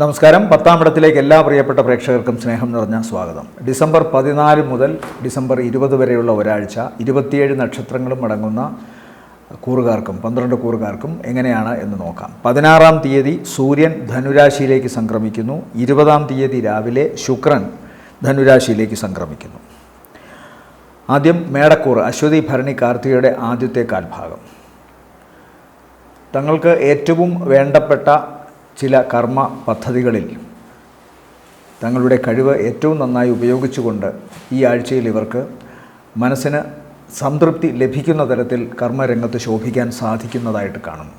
നമസ്കാരം. 10-ാം ഇടത്തിലേക്ക് എല്ലാ പ്രിയപ്പെട്ട പ്രേക്ഷകർക്കും സ്നേഹം നിറഞ്ഞ സ്വാഗതം. ഡിസംബർ 14 മുതൽ ഡിസംബർ 20 വരെയുള്ള ഒരാഴ്ച 27 നക്ഷത്രങ്ങളും അടങ്ങുന്ന കൂറുകാർക്കും 12 കൂറുകാർക്കും എങ്ങനെയാണ് എന്ന് നോക്കാം. 16-ാം തീയതി സൂര്യൻ ധനുരാശിയിലേക്ക് സംക്രമിക്കുന്നു. 20-ാം തീയതി രാവിലെ ശുക്രൻ ധനുരാശിയിലേക്ക് സംക്രമിക്കുന്നു. ആദ്യം മേടക്കൂറ്, അശ്വതി ഭരണി കാർത്തികയുടെ ആദ്യത്തെ കാൽഭാഗം. തങ്ങൾക്ക് ഏറ്റവും വേണ്ടപ്പെട്ട ചില കർമ്മ പദ്ധതികളിൽ തങ്ങളുടെ കഴിവ് ഏറ്റവും നന്നായി ഉപയോഗിച്ചുകൊണ്ട് ഈ ആഴ്ചയിൽ ഇവർക്ക് മനസ്സിന് സംതൃപ്തി ലഭിക്കുന്ന തരത്തിൽ കർമ്മരംഗത്ത് ശോഭിക്കാൻ സാധിക്കുന്നതായിട്ട് കാണുന്നു.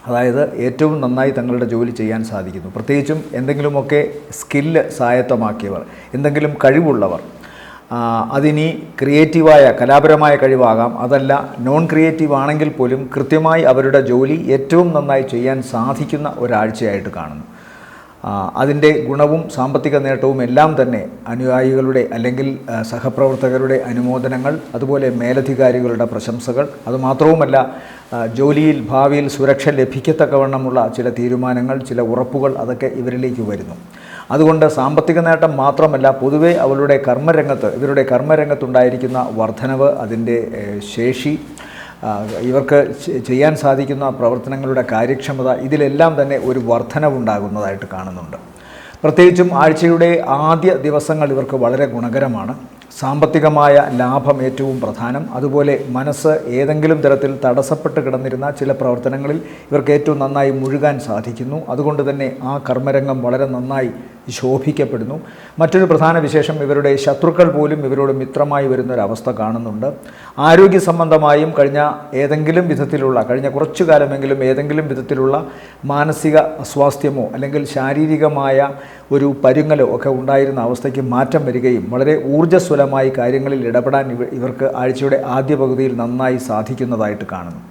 അതായത് ഏറ്റവും നന്നായി തങ്ങളുടെ ജോലി ചെയ്യാൻ സാധിക്കുന്നു. പ്രത്യേകിച്ചും എന്തെങ്കിലുമൊക്കെ സ്കില്ല് സ്വായത്തമാക്കിയവർ, എന്തെങ്കിലും കഴിവുള്ളവർ, അതിനി ക്രിയേറ്റീവായ കലാപരമായ കഴിവാകാം, അതല്ല നോൺ ക്രിയേറ്റീവ് ആണെങ്കിൽ പോലും കൃത്യമായി അവരുടെ ജോലി ഏറ്റവും നന്നായി ചെയ്യാൻ സാധിക്കുന്ന ഒരാഴ്ചയായിട്ട് കാണുന്നു. അതിൻ്റെ ഗുണവും സാമ്പത്തിക നേട്ടവും എല്ലാം തന്നെ അനുയായികളുടെ അല്ലെങ്കിൽ സഹപ്രവർത്തകരുടെ അനുമോദനങ്ങൾ, അതുപോലെ മേലധികാരികളുടെ പ്രശംസകൾ, അതുമാത്രവുമല്ല ജോലിയിൽ ഭാവിയിൽ സുരക്ഷ ലഭിക്കത്തക്കവണ്ണമുള്ള ചില തീരുമാനങ്ങൾ, ചില ഉറപ്പുകൾ അതൊക്കെ ഇവരിലേക്ക് വരുന്നു. അതുകൊണ്ട് സാമ്പത്തിക നേട്ടം മാത്രമല്ല, പൊതുവെ ഇവരുടെ കർമ്മരംഗത്തുണ്ടായിരിക്കുന്ന വർധനവ്, അതിൻ്റെ ശേഷി, ഇവർക്ക് ചെയ്യാൻ സാധിക്കുന്ന പ്രവർത്തനങ്ങളുടെ കാര്യക്ഷമത, ഇതിലെല്ലാം തന്നെ ഒരു വർധനവുണ്ടാകുന്നതായിട്ട് കാണുന്നുണ്ട്. പ്രത്യേകിച്ചും ആഴ്ചയുടെ ആദ്യ ദിവസങ്ങൾ ഇവർക്ക് വളരെ ഗുണകരമാണ്. സാമ്പത്തികമായ ലാഭം ഏറ്റവും പ്രധാനം. അതുപോലെ മനസ്സ് ഏതെങ്കിലും തരത്തിൽ തടസ്സപ്പെട്ട് കിടന്നിരുന്ന ചില പ്രവർത്തനങ്ങളിൽ ഇവർക്ക് ഏറ്റവും നന്നായി മുഴുകാൻ സാധിക്കുന്നു. അതുകൊണ്ട് തന്നെ ആ കർമ്മരംഗം വളരെ നന്നായി ശോഭിക്കപ്പെടുന്നു. മറ്റൊരു പ്രധാന വിശേഷം, ഇവരുടെ ശത്രുക്കൾ പോലും ഇവരോട് മിത്രമായി വരുന്നൊരവസ്ഥ കാണുന്നുണ്ട്. ആരോഗ്യ സംബന്ധമായും കഴിഞ്ഞ കുറച്ചു കാലമെങ്കിലും ഏതെങ്കിലും വിധത്തിലുള്ള മാനസിക അസ്വാസ്ഥ്യമോ അല്ലെങ്കിൽ ശാരീരികമായ ഒരു പരുങ്ങലോ ഒക്കെ ഉണ്ടായിരുന്ന അവസ്ഥയ്ക്ക് മാറ്റം വരികയും വളരെ ഊർജ്ജസ്വലമായി കാര്യങ്ങളിൽ ഇടപെടാൻ ഇവർക്ക് ആഴ്ചയുടെ ആദ്യ പകുതിയിൽ നന്നായി സാധിക്കുന്നതായിട്ട് കാണുന്നു.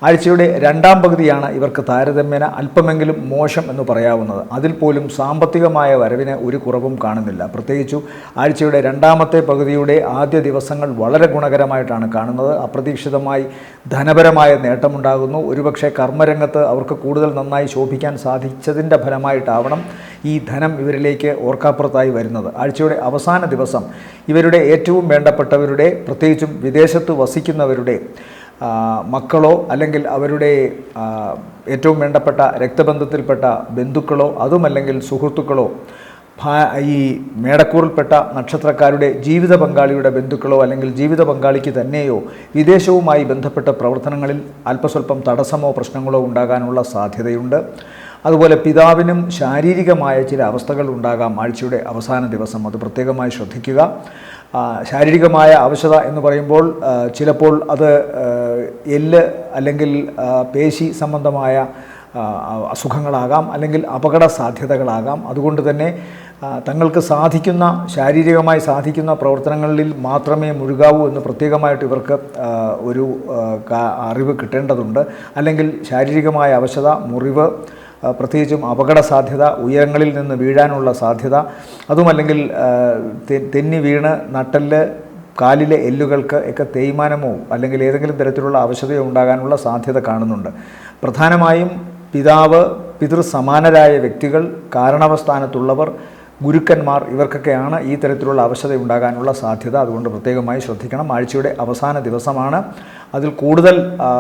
ആഴ്ചയുടെ രണ്ടാം പകുതിയാണ് ഇവർക്ക് താരതമ്യേന അല്പമെങ്കിലും മോശം എന്ന് പറയാവുന്നത്. അതിൽ പോലും സാമ്പത്തികമായ വരവിന് ഒരു കുറവും കാണുന്നില്ല. പ്രത്യേകിച്ചു ആഴ്ചയുടെ രണ്ടാമത്തെ പകുതിയുടെ ആദ്യ ദിവസങ്ങൾ വളരെ ഗുണകരമായിട്ടാണ് കാണുന്നത്. അപ്രതീക്ഷിതമായി ധനപരമായ നേട്ടമുണ്ടാകുന്നു. ഒരുപക്ഷെ കർമ്മരംഗത്ത് അവർക്ക് കൂടുതൽ നന്നായി ശോഭിക്കാൻ സാധിച്ചതിൻ്റെ ഫലമായിട്ടാവണം ഈ ധനം ഇവരിലേക്ക് ഓർക്കാപ്പുറത്തായി വരുന്നത്. ആഴ്ചയുടെ അവസാന ദിവസം ഇവരുടെ ഏറ്റവും വേണ്ടപ്പെട്ടവരുടെ, പ്രത്യേകിച്ചും വിദേശത്ത് വസിക്കുന്നവരുടെ മക്കളോ അല്ലെങ്കിൽ അവരുടെ ഏറ്റവും വേണ്ടപ്പെട്ട രക്തബന്ധത്തിൽപ്പെട്ട ബന്ധുക്കളോ അതുമല്ലെങ്കിൽ സുഹൃത്തുക്കളോ, ഈ മേടക്കൂറിൽപ്പെട്ട നക്ഷത്രക്കാരുടെ ജീവിത പങ്കാളിയുടെ ബന്ധുക്കളോ അല്ലെങ്കിൽ ജീവിത പങ്കാളിക്ക് തന്നെയോ വിദേശവുമായി ബന്ധപ്പെട്ട പ്രവർത്തനങ്ങളിൽ അല്പസ്വല്പം തടസ്സമോ പ്രശ്നങ്ങളോ ഉണ്ടാകാനുള്ള സാധ്യതയുണ്ട്. അതുപോലെ പിതാവിനും ശാരീരികമായ ചില അവസ്ഥകൾ ഉണ്ടാകാം ആഴ്ചയുടെ അവസാന ദിവസം. അത് പ്രത്യേകമായി ശ്രദ്ധിക്കുക. ശാരീരികമായ അവശത എന്ന് പറയുമ്പോൾ ചിലപ്പോൾ അത് എല്ല് അല്ലെങ്കിൽ പേശി സംബന്ധമായ അസുഖങ്ങളാകാം, അല്ലെങ്കിൽ അപകട സാധ്യതകളാകാം. അതുകൊണ്ട് തന്നെ തങ്ങൾക്ക് ശാരീരികമായി സാധിക്കുന്ന പ്രവർത്തനങ്ങളിൽ മാത്രമേ മുഴുകാവൂ എന്ന് പ്രത്യേകമായിട്ട് ഇവർക്ക് ഒരു അറിവ് കിട്ടേണ്ടതുണ്ട്. അല്ലെങ്കിൽ ശാരീരികമായ അവശത, മുറിവ്, പ്രത്യേകിച്ചും അപകട സാധ്യത, ഉയരങ്ങളിൽ നിന്ന് വീഴാനുള്ള സാധ്യത, അതുമല്ലെങ്കിൽ തെന്നി വീണ് നട്ടെല്ല്, കാലിലെ എല്ലുകൾക്ക് ഒക്കെ തേയ്മാനമോ അല്ലെങ്കിൽ ഏതെങ്കിലും തരത്തിലുള്ള അവശതയോ ഉണ്ടാകാനുള്ള സാധ്യത കാണുന്നുണ്ട്. പ്രധാനമായും പിതാവ്, പിതൃസമാനരായ വ്യക്തികൾ, കാരണവസ്ഥാനത്തുള്ളവർ, ഗുരുക്കന്മാർ, ഇവർക്കൊക്കെയാണ് ഈ തരത്തിലുള്ള അവശത ഉണ്ടാകാനുള്ള സാധ്യത. അതുകൊണ്ട് പ്രത്യേകമായി ശ്രദ്ധിക്കണം. ആഴ്ചയുടെ അവസാന ദിവസമാണ്. അതിൽ കൂടുതൽ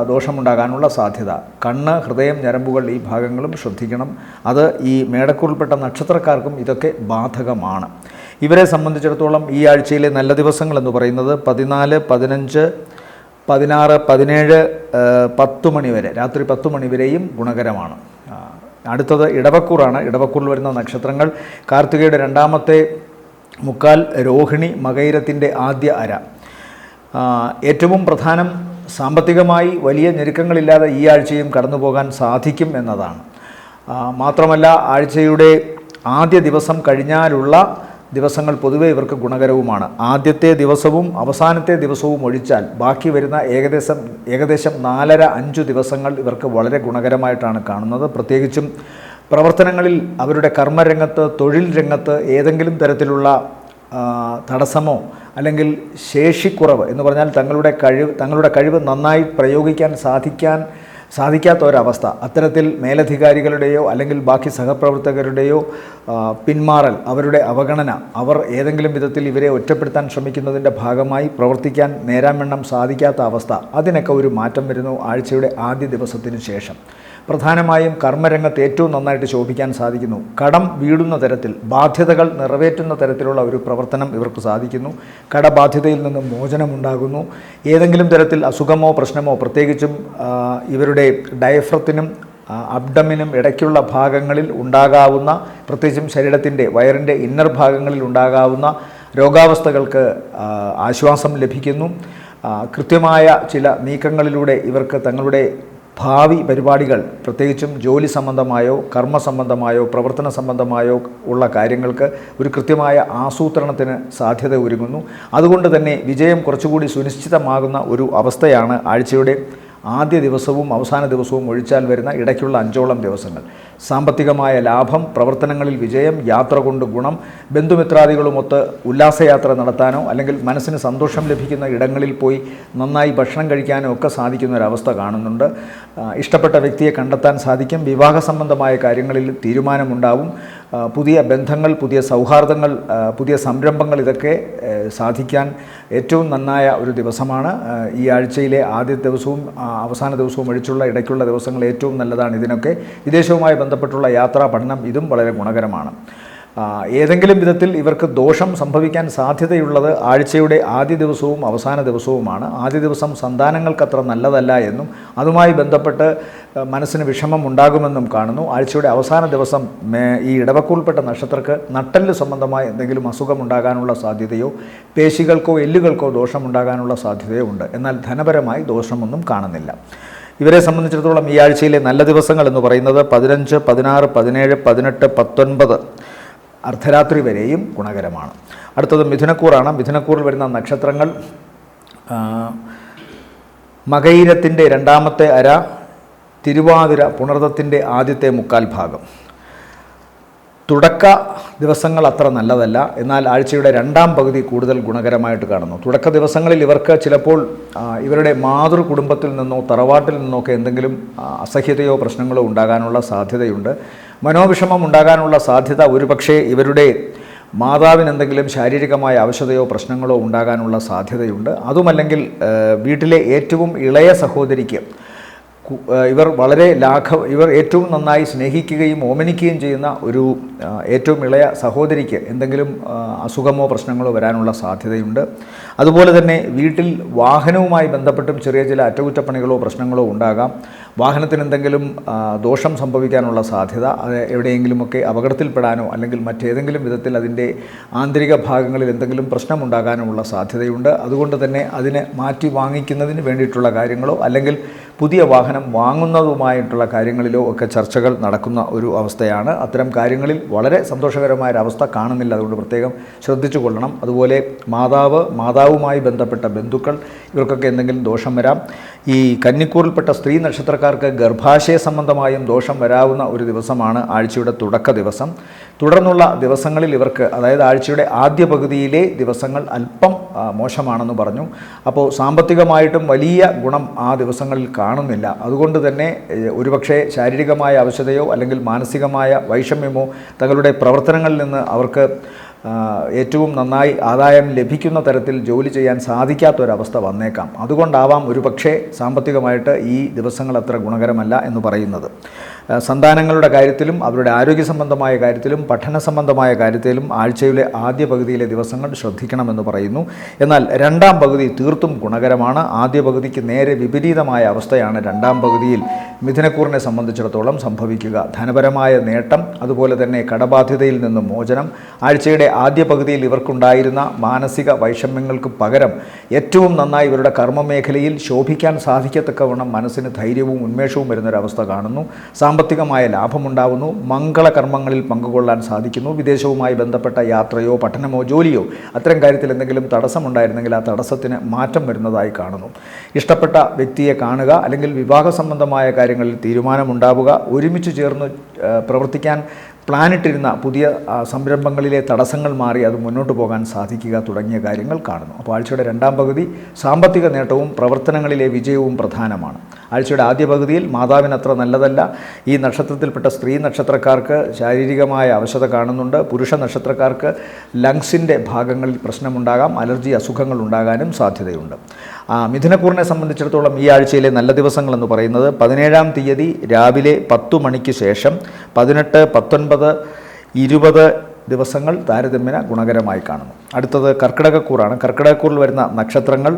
ദോഷമുണ്ടാകാനുള്ള സാധ്യത. കണ്ണ്, ഹൃദയം, ഞരമ്പുകൾ, ഈ ഭാഗങ്ങളും ശ്രദ്ധിക്കണം. അത് ഈ മേടക്കൂറിൽപ്പെട്ട നക്ഷത്രക്കാർക്കും ഇതൊക്കെ ബാധകമാണ്. ഇവരെ സംബന്ധിച്ചിടത്തോളം ഈ ആഴ്ചയിലെ നല്ല ദിവസങ്ങൾ എന്ന് പറയുന്നത് 14, 15, 16, 17, 10 മണി വരെ, രാത്രി 10 മണി വരെയും ഗുണകരമാണ്. അടുത്തത് ഇടവക്കൂറാണ്. ഇടവക്കൂറിൽ വരുന്ന നക്ഷത്രങ്ങൾ കാർത്തികയുടെ രണ്ടാമത്തെ മുക്കാൽ, രോഹിണി, മകയിരത്തിൻ്റെ ആദ്യ അര. ഏറ്റവും പ്രധാനം, സാമ്പത്തികമായി വലിയ ഞെരുക്കങ്ങളില്ലാതെ ഈ ആഴ്ചയും കടന്നു പോകാൻ സാധിക്കും എന്നതാണ്. മാത്രമല്ല ആഴ്ചയുടെ ആദ്യ ദിവസം കഴിഞ്ഞാലുള്ള ദിവസങ്ങൾ പൊതുവെ ഇവർക്ക് ഗുണകരവുമാണ്. ആദ്യത്തെ ദിവസവും അവസാനത്തെ ദിവസവും ഒഴിച്ചാൽ ബാക്കി വരുന്ന ഏകദേശം 4.5 ദിവസങ്ങൾ ഇവർക്ക് വളരെ ഗുണകരമായിട്ടാണ് കാണുന്നത്. പ്രത്യേകിച്ചും പ്രവർത്തനങ്ങളിൽ, അവരുടെ കർമ്മരംഗത്ത്, തൊഴിൽ രംഗത്ത് ഏതെങ്കിലും തരത്തിലുള്ള തടസ്സമോ അല്ലെങ്കിൽ ശേഷിക്കുറവ് എന്ന് പറഞ്ഞാൽ തങ്ങളുടെ കഴിവ് നന്നായി പ്രയോഗിക്കാൻ സാധിക്കാത്ത ഒരവസ്ഥ, അത്തരത്തിൽ മേലധികാരികളുടെയോ അല്ലെങ്കിൽ ബാക്കി സഹപ്രവർത്തകരുടെയോ പിന്മാറൽ, അവരുടെ അവഗണന, അവർ ഏതെങ്കിലും വിധത്തിൽ ഇവരെ ഒറ്റപ്പെടുത്താൻ ശ്രമിക്കുന്നതിൻ്റെ ഭാഗമായി പ്രവർത്തിക്കാൻ നേരാംവണ്ണം സാധിക്കാത്ത അവസ്ഥ, അതിനൊക്കെ ഒരു മാറ്റം വരുന്നു ആഴ്ചയുടെ ആദ്യ ദിവസത്തിന് ശേഷം. പ്രധാനമായും കർമ്മരംഗത്ത് ഏറ്റവും നന്നായിട്ട് ശോഭിക്കാൻ സാധിക്കുന്നു. കടം വീടുന്ന തരത്തിൽ, ബാധ്യതകൾ നിറവേറ്റുന്ന തരത്തിലുള്ള ഒരു പ്രവർത്തനം ഇവർക്ക് സാധിക്കുന്നു. കടബാധ്യതയിൽ നിന്ന് മോചനമുണ്ടാകുന്നു. ഏതെങ്കിലും തരത്തിൽ അസുഖമോ പ്രശ്നമോ, പ്രത്യേകിച്ചും ഇവരുടെ ഡയഫ്രത്തിനും അബ്ഡമിനും ഇടയ്ക്കുള്ള ഭാഗങ്ങളിൽ ഉണ്ടാകാവുന്ന, പ്രത്യേകിച്ചും ശരീരത്തിൻ്റെ വയറിൻ്റെ ഇന്നർ ഭാഗങ്ങളിൽ ഉണ്ടാകാവുന്ന രോഗാവസ്ഥകൾക്ക് ആശ്വാസം ലഭിക്കുന്നു. കൃത്യമായ ചില നീക്കങ്ങളിലൂടെ ഇവർക്ക് തങ്ങളുടെ ഭാവി പരിപാടികൾ, പ്രത്യേകിച്ചും ജോലി സംബന്ധമായോ കർമ്മ സംബന്ധമായോ പ്രവർത്തന സംബന്ധമായോ ഉള്ള കാര്യങ്ങൾക്ക് ഒരു കൃത്യമായ ആസൂത്രണത്തിന് സാധ്യത ഒരുങ്ങുന്നു. അതുകൊണ്ട് തന്നെ വിജയം കുറച്ചുകൂടി സുനിശ്ചിതമാകുന്ന ഒരു അവസ്ഥയാണ് ആഴ്ചയുടെ ആദ്യ ദിവസവും അവസാന ദിവസവും ഒഴിച്ചാൽ വരുന്ന ഇടയ്ക്കുള്ള 5ഓളം ദിവസങ്ങൾ. സാമ്പത്തികമായ ലാഭം, പ്രവർത്തനങ്ങളിൽ വിജയം, യാത്ര കൊണ്ട് ഗുണം, ബന്ധുമിത്രാദികളുമൊത്ത് ഉല്ലാസയാത്ര നടത്താനോ അല്ലെങ്കിൽ മനസ്സിന് സന്തോഷം ലഭിക്കുന്ന ഇടങ്ങളിൽ പോയി നന്നായി ഭക്ഷണം കഴിക്കാനോ ഒക്കെ സാധിക്കുന്ന ഒരവസ്ഥ കാണുന്നുണ്ട്. ഇഷ്ടപ്പെട്ട വ്യക്തിയെ കണ്ടെത്താൻ സാധിക്കും. വിവാഹ സംബന്ധമായ കാര്യങ്ങളിൽ തീരുമാനമുണ്ടാവും. പുതിയ ബന്ധങ്ങൾ, പുതിയ സൗഹാർദ്ദങ്ങൾ, പുതിയ സംരംഭങ്ങൾ, ഇതൊക്കെ സാധിക്കാൻ ഏറ്റവും നന്നായ ഒരു ദിവസമാണ്. ഈ ആഴ്ചയിലെ ആദ്യ ദിവസവും അവസാന ദിവസവും ഒഴിച്ചുള്ള ഇടയ്ക്കുള്ള ദിവസങ്ങൾ ഏറ്റവും നല്ലതാണ് ഇതിനൊക്കെ. വിദേശവുമായി ബന്ധപ്പെട്ടുള്ള യാത്രാ പഠനം, ഇതും വളരെ ഗുണകരമാണ്. ഏതെങ്കിലും വിധത്തിൽ ഇവർക്ക് ദോഷം സംഭവിക്കാൻ സാധ്യതയുള്ളത് ആഴ്ചയുടെ ആദ്യ ദിവസവും അവസാന ദിവസവുമാണ്. ആദ്യ ദിവസം സന്താനങ്ങൾക്കത്ര നല്ലതല്ല എന്നും അതുമായി ബന്ധപ്പെട്ട് മനസ്സിന് വിഷമം ഉണ്ടാകുമെന്നും കാണുന്നു. ആഴ്ചയുടെ അവസാന ദിവസം ഈ ഇടവക്കൂൾപ്പെട്ട നക്ഷത്രർക്ക് നട്ടെല്ല് സംബന്ധമായ എന്തെങ്കിലും അസുഖമുണ്ടാകാനുള്ള സാധ്യതയോ പേശികൾക്കോ എല്ലുകൾക്കോ ദോഷമുണ്ടാകാനുള്ള സാധ്യതയോ ഉണ്ട്. എന്നാൽ ധനപരമായി ദോഷമൊന്നും കാണുന്നില്ല. ഇവരെ സംബന്ധിച്ചിടത്തോളം ഈ ആഴ്ചയിലെ നല്ല ദിവസങ്ങൾ എന്ന് പറയുന്നത് 15, 16, 17, 18, 19 അർദ്ധരാത്രി വരെയും ഗുണകരമാണ്. അടുത്തത് മിഥുനക്കൂറാണ്. മിഥുനക്കൂറിൽ വരുന്ന നക്ഷത്രങ്ങൾ മകയിരത്തിൻ്റെ രണ്ടാമത്തെ അര, തിരുവാതിര, പുണർദത്തിൻ്റെ ആദ്യത്തെ മുക്കാൽ ഭാഗം. തുടക്ക ദിവസങ്ങൾ അത്ര നല്ലതല്ല, എന്നാൽ ആഴ്ചയുടെ രണ്ടാം പകുതി കൂടുതൽ ഗുണകരമായിട്ട് കാണുന്നു. തുടക്ക ദിവസങ്ങളിൽ ഇവർക്ക് ചിലപ്പോൾ ഇവരുടെ മാതൃ കുടുംബത്തിൽ നിന്നോ തറവാട്ടിൽ നിന്നോ ഒക്കെ എന്തെങ്കിലും അസഹ്യതയോ പ്രശ്നങ്ങളോ ഉണ്ടാകാനുള്ള സാധ്യതയുണ്ട്. മനോവിഷമം ഉണ്ടാകാനുള്ള സാധ്യത ഒരുപക്ഷെ ഇവരുടെ മാതാവിന് എന്തെങ്കിലും ശാരീരികമായ അവശതയോ പ്രശ്നങ്ങളോ ഉണ്ടാകാനുള്ള സാധ്യതയുണ്ട്. അതുമല്ലെങ്കിൽ വീട്ടിലെ ഏറ്റവും ഇളയ സഹോദരിക്ക് ഇവർ ഏറ്റവും നന്നായി സ്നേഹിക്കുകയും ഓമനിക്കുകയും ചെയ്യുന്ന ഒരു ഏറ്റവും ഇളയ സഹോദരിക്ക് എന്തെങ്കിലും അസുഖമോ പ്രശ്നങ്ങളോ വരാനുള്ള സാധ്യതയുണ്ട്. അതുപോലെ തന്നെ വീട്ടിൽ വാഹനവുമായി ബന്ധപ്പെട്ടും ചെറിയ ചില അറ്റകുറ്റപ്പണികളോ പ്രശ്നങ്ങളോ ഉണ്ടാകാം. വാഹനത്തിന് എന്തെങ്കിലും ദോഷം സംഭവിക്കാനുള്ള സാധ്യത, അത് എവിടെയെങ്കിലുമൊക്കെ അപകടത്തിൽപ്പെടാനോ അല്ലെങ്കിൽ മറ്റേതെങ്കിലും വിധത്തിൽ അതിൻ്റെ ആന്തരിക ഭാഗങ്ങളിൽ എന്തെങ്കിലും പ്രശ്നമുണ്ടാകാനുമുള്ള സാധ്യതയുണ്ട്. അതുകൊണ്ട് തന്നെ അതിനെ മാറ്റി വാങ്ങിക്കുന്നതിന് വേണ്ടിയിട്ടുള്ള കാര്യങ്ങളോ അല്ലെങ്കിൽ പുതിയ വാഹനം വാങ്ങുന്നതുമായിട്ടുള്ള കാര്യങ്ങളിലോ ഒക്കെ ചർച്ചകൾ നടക്കുന്ന ഒരു അവസ്ഥയാണ്. അത്തരം കാര്യങ്ങളിൽ വളരെ സന്തോഷകരമായൊരവസ്ഥ കാണുന്നില്ല. അതുകൊണ്ട് പ്രത്യേകം ശ്രദ്ധിച്ചു കൊള്ളണം. അതുപോലെ മാതാവുമായി ബന്ധപ്പെട്ട ബന്ധുക്കൾ, ഇവർക്കൊക്കെ എന്തെങ്കിലും ദോഷം വരാം. ഈ കന്നിക്കൂറിൽപ്പെട്ട സ്ത്രീ നക്ഷത്രക്കാർക്ക് ഗർഭാശയ സംബന്ധമായും ദോഷം വരാവുന്ന ഒരു ദിവസമാണ് ആഴ്ചയുടെ തുടക്ക ദിവസം. തുടർന്നുള്ള ദിവസങ്ങളിൽ ഇവർക്ക്, അതായത് ആഴ്ചയുടെ ആദ്യ പകുതിയിലെ ദിവസങ്ങൾ അല്പം മോശമാണെന്ന് പറഞ്ഞു. അപ്പോൾ സാമ്പത്തികമായിട്ടും വലിയ ഗുണം ആ ദിവസങ്ങളിൽ കാണുന്നില്ല. അതുകൊണ്ട് തന്നെ ഒരുപക്ഷെ ശാരീരികമായ അവശതയോ അല്ലെങ്കിൽ മാനസികമായ വൈഷമ്യമോ തങ്ങളുടെ പ്രവർത്തനങ്ങളിൽ നിന്ന് അവർക്ക് ഏറ്റവും നന്നായി ആദായം ലഭിക്കുന്ന തരത്തിൽ ജോലി ചെയ്യാൻ സാധിക്കാത്തൊരവസ്ഥ വന്നേക്കാം. അതുകൊണ്ടാവാം ഒരുപക്ഷെ സാമ്പത്തികമായിട്ട് ഈ ദിവസങ്ങൾ അത്ര ഗുണകരമല്ല എന്ന് പറയുന്നത്. സന്താനങ്ങളുടെ കാര്യത്തിലും അവരുടെ ആരോഗ്യ സംബന്ധമായ കാര്യത്തിലും പഠന സംബന്ധമായ കാര്യത്തിലും ആഴ്ചയിലെ ആദ്യ പകുതിയിലെ ദിവസങ്ങൾ ശ്രദ്ധിക്കണമെന്ന് പറയുന്നു. എന്നാൽ രണ്ടാം പകുതി തീർത്തും ഗുണകരമാണ്. ആദ്യ പകുതിക്ക് നേരെ വിപരീതമായ അവസ്ഥയാണ് രണ്ടാം പകുതിയിൽ മിഥുനക്കൂറിനെ സംബന്ധിച്ചിടത്തോളം സംഭവിക്കുക. ധനപരമായ നേട്ടം, അതുപോലെ തന്നെ കടബാധ്യതയിൽ നിന്ന് മോചനം. ആഴ്ചയുടെ ആദ്യ പകുതിയിൽ ഇവർക്കുണ്ടായിരുന്ന മാനസിക വൈഷമ്യങ്ങൾക്ക് പകരം ഏറ്റവും നന്നായി ഇവരുടെ കർമ്മമേഖലയിൽ ശോഭിക്കാൻ സാധിക്കത്തക്കവണ്ണം മനസ്സിന് ധൈര്യവും ഉന്മേഷവും വരുന്നൊരവസ്ഥ കാണുന്നു. സാമ്പത്തികമായ ലാഭമുണ്ടാവുന്നു. മംഗളകർമ്മങ്ങളിൽ പങ്കുകൊള്ളാൻ സാധിക്കുന്നു. വിദേശവുമായി ബന്ധപ്പെട്ട യാത്രയോ പഠനമോ ജോലിയോ അത്തരം കാര്യത്തിൽ എന്തെങ്കിലും തടസ്സമുണ്ടായിരുന്നെങ്കിൽ ആ തടസ്സത്തിന് മാറ്റം വരുന്നതായി കാണുന്നു. ഇഷ്ടപ്പെട്ട വ്യക്തിയെ കാണുക അല്ലെങ്കിൽ വിവാഹ സംബന്ധമായ കാര്യങ്ങളിൽ തീരുമാനമുണ്ടാവുക, ഒരുമിച്ച് ചേർന്ന് പ്രവർത്തിക്കാൻ പ്ലാനിട്ടിരുന്ന പുതിയ സംരംഭങ്ങളിലെ തടസ്സങ്ങൾ മാറി അത് മുന്നോട്ട് പോകാൻ സാധിക്കുക തുടങ്ങിയ കാര്യങ്ങൾ കാണുന്നു. അപ്പോൾ ആഴ്ചയുടെ രണ്ടാം പകുതി സാമ്പത്തിക നേട്ടവും പ്രവർത്തനങ്ങളിലെ വിജയവും പ്രധാനമാണ്. ആഴ്ചയുടെ ആദ്യ പകുതിയിൽ മാതാവിന് അത്ര നല്ലതല്ല. ഈ നക്ഷത്രത്തിൽപ്പെട്ട സ്ത്രീ നക്ഷത്രക്കാർക്ക് ശാരീരികമായ അവശത കാണുന്നുണ്ട്. പുരുഷ നക്ഷത്രക്കാർക്ക് ലങ്സിൻ്റെ ഭാഗങ്ങളിൽ പ്രശ്നമുണ്ടാകാം, അലർജി അസുഖങ്ങൾ ഉണ്ടാകാനും സാധ്യതയുണ്ട്. മിഥുനക്കൂറിനെ സംബന്ധിച്ചിടത്തോളം ഈ ആഴ്ചയിലെ നല്ല ദിവസങ്ങളെന്ന് പറയുന്നത് 17-ാം തീയതി രാവിലെ 10 മണിക്ക് ശേഷം 18, 19, 20 ദിവസങ്ങൾ താരതമ്യേന ഗുണകരമായി കാണുന്നു. അടുത്തത് കർക്കിടകക്കൂറാണ്. കർക്കിടകക്കൂറിൽ വരുന്ന നക്ഷത്രങ്ങൾ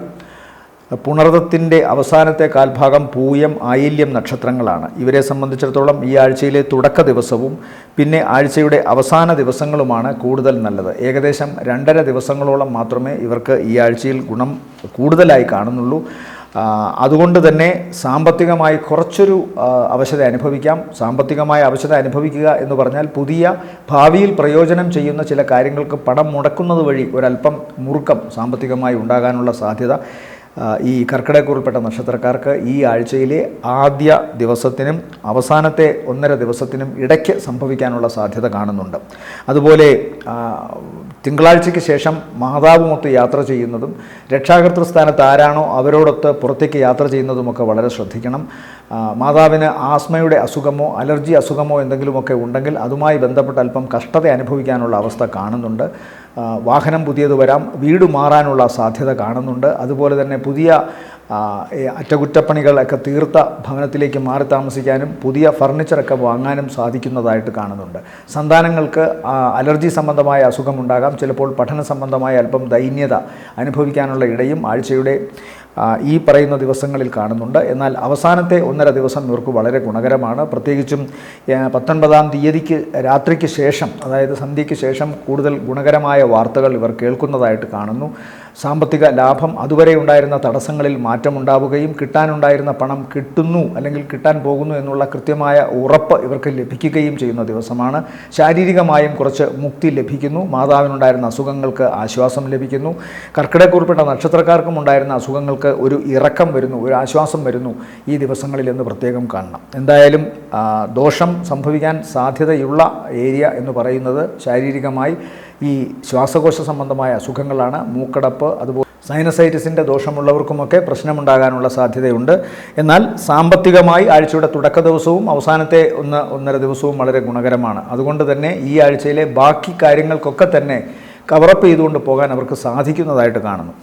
പുണർദത്തിൻ്റെ അവസാനത്തെ കാൽഭാഗം, പൂയം, ആയില്യം നക്ഷത്രങ്ങളാണ്. ഇവരെ സംബന്ധിച്ചിടത്തോളം ഈ ആഴ്ചയിലെ തുടക്ക ദിവസവും പിന്നെ ആഴ്ചയുടെ അവസാന ദിവസങ്ങളുമാണ് കൂടുതൽ നല്ലത്. ഏകദേശം 2.5 ദിവസങ്ങളോളം മാത്രമേ ഇവർക്ക് ഈ ആഴ്ചയിൽ ഗുണം കൂടുതലായി കാണുന്നുള്ളൂ. അതുകൊണ്ട് തന്നെ സാമ്പത്തികമായി കുറച്ചൊരു അവശത അനുഭവിക്കാം. സാമ്പത്തികമായ അവശത അനുഭവിക്കുക എന്ന് പറഞ്ഞാൽ പുതിയ ഭാവിയിൽ പ്രയോജനം ചെയ്യുന്ന ചില കാര്യങ്ങൾക്ക് പണം മുടക്കുന്നത് വഴി ഒരല്പം മുറുക്കം സാമ്പത്തികമായി ഉണ്ടാകാനുള്ള സാധ്യത ഈ കർക്കിടകക്കൂറിൽപ്പെട്ട നക്ഷത്രക്കാർക്ക് ഈ ആഴ്ചയിലെ ആദ്യ ദിവസത്തിനും അവസാനത്തെ 1.5 ദിവസത്തിനും ഇടയ്ക്ക് സംഭവിക്കാനുള്ള സാധ്യത കാണുന്നുണ്ട്. അതുപോലെ തിങ്കളാഴ്ചയ്ക്ക് ശേഷം മാതാവുമൊത്ത് യാത്ര ചെയ്യുന്നതും രക്ഷാകർതൃ സ്ഥാനത്ത് ആരാണോ അവരോടൊത്ത് പുറത്തേക്ക് യാത്ര ചെയ്യുന്നതുമൊക്കെ വളരെ ശ്രദ്ധിക്കണം. മാതാവിന് ആസ്മയുടെ അസുഖമോ അലർജി അസുഖമോ എന്തെങ്കിലുമൊക്കെ ഉണ്ടെങ്കിൽ അതുമായി ബന്ധപ്പെട്ട് അല്പം കഷ്ടത അനുഭവിക്കാനുള്ള അവസ്ഥ കാണുന്നുണ്ട്. വാഹനം പുതിയത് വരാം, വീട് മാറാനുള്ള സാധ്യത കാണുന്നുണ്ട്. അതുപോലെ തന്നെ പുതിയ അറ്റകുറ്റപ്പണികളൊക്കെ തീർത്ത ഭവനത്തിലേക്ക് മാറി താമസിക്കാനും പുതിയ ഫർണിച്ചറൊക്കെ വാങ്ങാനും സാധിക്കുന്നതായിട്ട് കാണുന്നുണ്ട്. സന്താനങ്ങൾക്ക് അലർജി സംബന്ധമായ അസുഖമുണ്ടാകാം. ചിലപ്പോൾ പഠന സംബന്ധമായ അല്പം ദൈന്യത അനുഭവിക്കാനുള്ള ഇടയും ആഴ്ചയുടെ ഈ പറയുന്ന ദിവസങ്ങളിൽ കാണുന്നുണ്ട്. എന്നാൽ അവസാനത്തെ 1.5 ദിവസം ഇവർക്ക് വളരെ ഗുണകരമാണ്. പ്രത്യേകിച്ചും 19-ാം തീയതിക്ക് രാത്രിക്ക് ശേഷം, അതായത് സന്ധ്യയ്ക്ക് ശേഷം കൂടുതൽ ഗുണകരമായ വാർത്തകൾ ഇവർ കേൾക്കുന്നതായിട്ട് കാണുന്നു. സാമ്പത്തിക ലാഭം, അതുവരെ ഉണ്ടായിരുന്ന തടസ്സങ്ങളിൽ മാറ്റമുണ്ടാവുകയും കിട്ടാനുണ്ടായിരുന്ന പണം കിട്ടുന്നു അല്ലെങ്കിൽ കിട്ടാൻ പോകുന്നു എന്നുള്ള കൃത്യമായ ഉറപ്പ് ഇവർക്ക് ലഭിക്കുകയും ചെയ്യുന്ന ദിവസമാണ്. ശാരീരികമായും കുറച്ച് മുക്തി ലഭിക്കുന്നു. മാതാവിനുണ്ടായിരുന്ന അസുഖങ്ങൾക്ക് ആശ്വാസം ലഭിക്കുന്നു. കർക്കിടകക്കൂറിൽപ്പെട്ട നക്ഷത്രക്കാർക്കും ഉണ്ടായിരുന്ന അസുഖങ്ങൾക്ക് ഒരു ഇറക്കം വരുന്നു, ഒരു ആശ്വാസം വരുന്നു ഈ ദിവസങ്ങളിൽ എന്ന് പ്രത്യേകം കാണണം. എന്തായാലും ദോഷം സംഭവിക്കാൻ സാധ്യതയുള്ള ഏരിയ എന്ന് പറയുന്നത് ശാരീരികമായി ഈ ശ്വാസകോശ സംബന്ധമായ അസുഖങ്ങളാണ്. മൂക്കടപ്പ്, അതുപോലെ സൈനസൈറ്റിസിൻ്റെ ദോഷമുള്ളവർക്കുമൊക്കെ പ്രശ്നമുണ്ടാകാനുള്ള സാധ്യതയുണ്ട്. എന്നാൽ സാമ്പത്തികമായി ആഴ്ചയുടെ തുടക്ക ദിവസവും അവസാനത്തെ 1.5 ദിവസവും വളരെ ഗുണകരമാണ്. അതുകൊണ്ട് തന്നെ ഈ ആഴ്ചയിലെ ബാക്കി കാര്യങ്ങൾക്കൊക്കെ തന്നെ കവറപ്പ് ചെയ്തുകൊണ്ട് പോകാൻ അവർക്ക് സാധിക്കുന്നതായിട്ട് കാണുന്നു.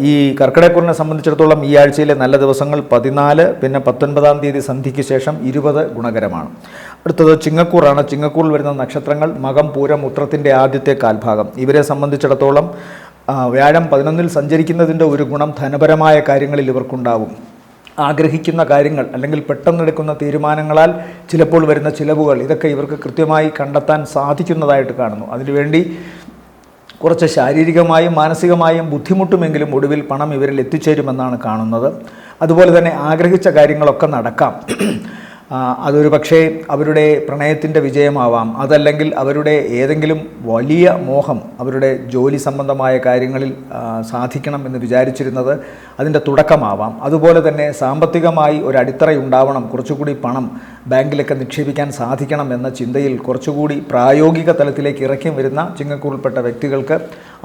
ഈ കർക്കിടകക്കൂറിനെ സംബന്ധിച്ചിടത്തോളം ഈ ആഴ്ചയിലെ നല്ല ദിവസങ്ങൾ 14, പിന്നെ 19-ാം തീയതി സന്ധ്യയ്ക്ക് ശേഷം 20 ഗുണകരമാണ്. അടുത്തത് ചിങ്ങക്കൂറാണ്. ചിങ്ങക്കൂറിൽ വരുന്ന നക്ഷത്രങ്ങൾ മകം, പൂരം, ഉത്രത്തിൻ്റെ ആദ്യത്തെ കാൽഭാഗം. ഇവരെ സംബന്ധിച്ചിടത്തോളം വ്യാഴം 11-ൽ സഞ്ചരിക്കുന്നതിൻ്റെ ഒരു ഗുണം ധനപരമായ കാര്യങ്ങളിൽ ഇവർക്കുണ്ടാവും. ആഗ്രഹിക്കുന്ന കാര്യങ്ങൾ അല്ലെങ്കിൽ പെട്ടെന്നെടുക്കുന്ന തീരുമാനങ്ങളാൽ ചിലപ്പോൾ വരുന്ന ചിലവുകൾ, ഇതൊക്കെ ഇവർക്ക് കൃത്യമായി കണ്ടെത്താൻ സാധിക്കുന്നതായിട്ട് കാണുന്നു. അതിനുവേണ്ടി കുറച്ച് ശാരീരികമായും മാനസികമായും ബുദ്ധിമുട്ടുമെങ്കിലും ഒടുവിൽ പണം ഇവരിൽ എത്തിച്ചേരുമെന്നാണ് കാണുന്നത്. അതുപോലെ തന്നെ ആഗ്രഹിച്ച കാര്യങ്ങളൊക്കെ നടക്കാം. അതൊരു പക്ഷേ അവരുടെ പ്രണയത്തിൻ്റെ വിജയമാവാം, അതല്ലെങ്കിൽ അവരുടെ ഏതെങ്കിലും വലിയ മോഹം അവരുടെ ജോലി സംബന്ധമായ കാര്യങ്ങളിൽ സാധിക്കണം എന്ന് വിചാരിച്ചിരുന്നത് അതിൻ്റെ തുടക്കമാവാം. അതുപോലെ തന്നെ സാമ്പത്തികമായി ഒരു അടിത്തറയുണ്ടാവണം, കുറച്ചുകൂടി പണം ബാങ്കിലൊക്കെ നിക്ഷേപിക്കാൻ സാധിക്കണം എന്ന ചിന്തയിൽ കുറച്ചുകൂടി പ്രായോഗിക തലത്തിലേക്ക് ഇറക്കി വരുന്ന ചിങ്ങക്കൂറിൽപ്പെട്ട വ്യക്തികൾക്ക്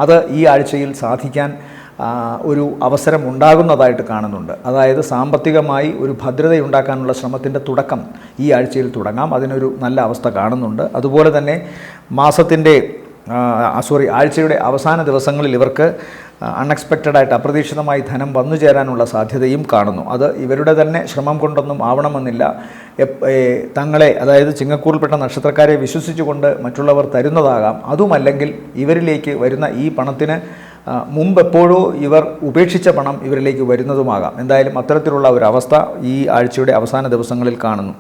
അത് ഈ ആഴ്ചയിൽ സാധിക്കാൻ ഒരു അവസരം ഉണ്ടാകുന്നതായിട്ട് കാണുന്നുണ്ട്. അതായത് സാമ്പത്തികമായി ഒരു ഭദ്രതയുണ്ടാക്കാനുള്ള ശ്രമത്തിൻ്റെ തുടക്കം ഈ ആഴ്ചയിൽ തുടങ്ങാം. അതിനൊരു നല്ല അവസ്ഥ കാണുന്നുണ്ട്. അതുപോലെ തന്നെ ആഴ്ചയുടെ അവസാന ദിവസങ്ങളിൽ ഇവർക്ക് അൺഎക്സ്പെക്റ്റഡായിട്ട് അപ്രതീക്ഷിതമായി ധനം വന്നു ചേരാനുള്ള സാധ്യതയും കാണുന്നു. അത് ഇവരുടെ തന്നെ ശ്രമം കൊണ്ടൊന്നും ആവണമെന്നില്ല. തങ്ങളെ, അതായത് ചിങ്ങക്കൂറിൽപ്പെട്ട നക്ഷത്രക്കാരെ വിശ്വസിച്ചുകൊണ്ട് മറ്റുള്ളവർ തരുന്നതാകാം. അതുമല്ലെങ്കിൽ ഇവരിലേക്ക് വരുന്ന ഈ പണത്തിന് മുമ്പെപ്പോഴോ ഇവർ ഉപേക്ഷിച്ച പണം ഇവരിലേക്ക് വരുന്നതുമാകാം. എന്തായാലും അത്തരത്തിലുള്ള ഒരു അവസ്ഥ ഈ ആഴ്ചയുടെ അവസാന ദിവസങ്ങളിൽ കാണുന്നു.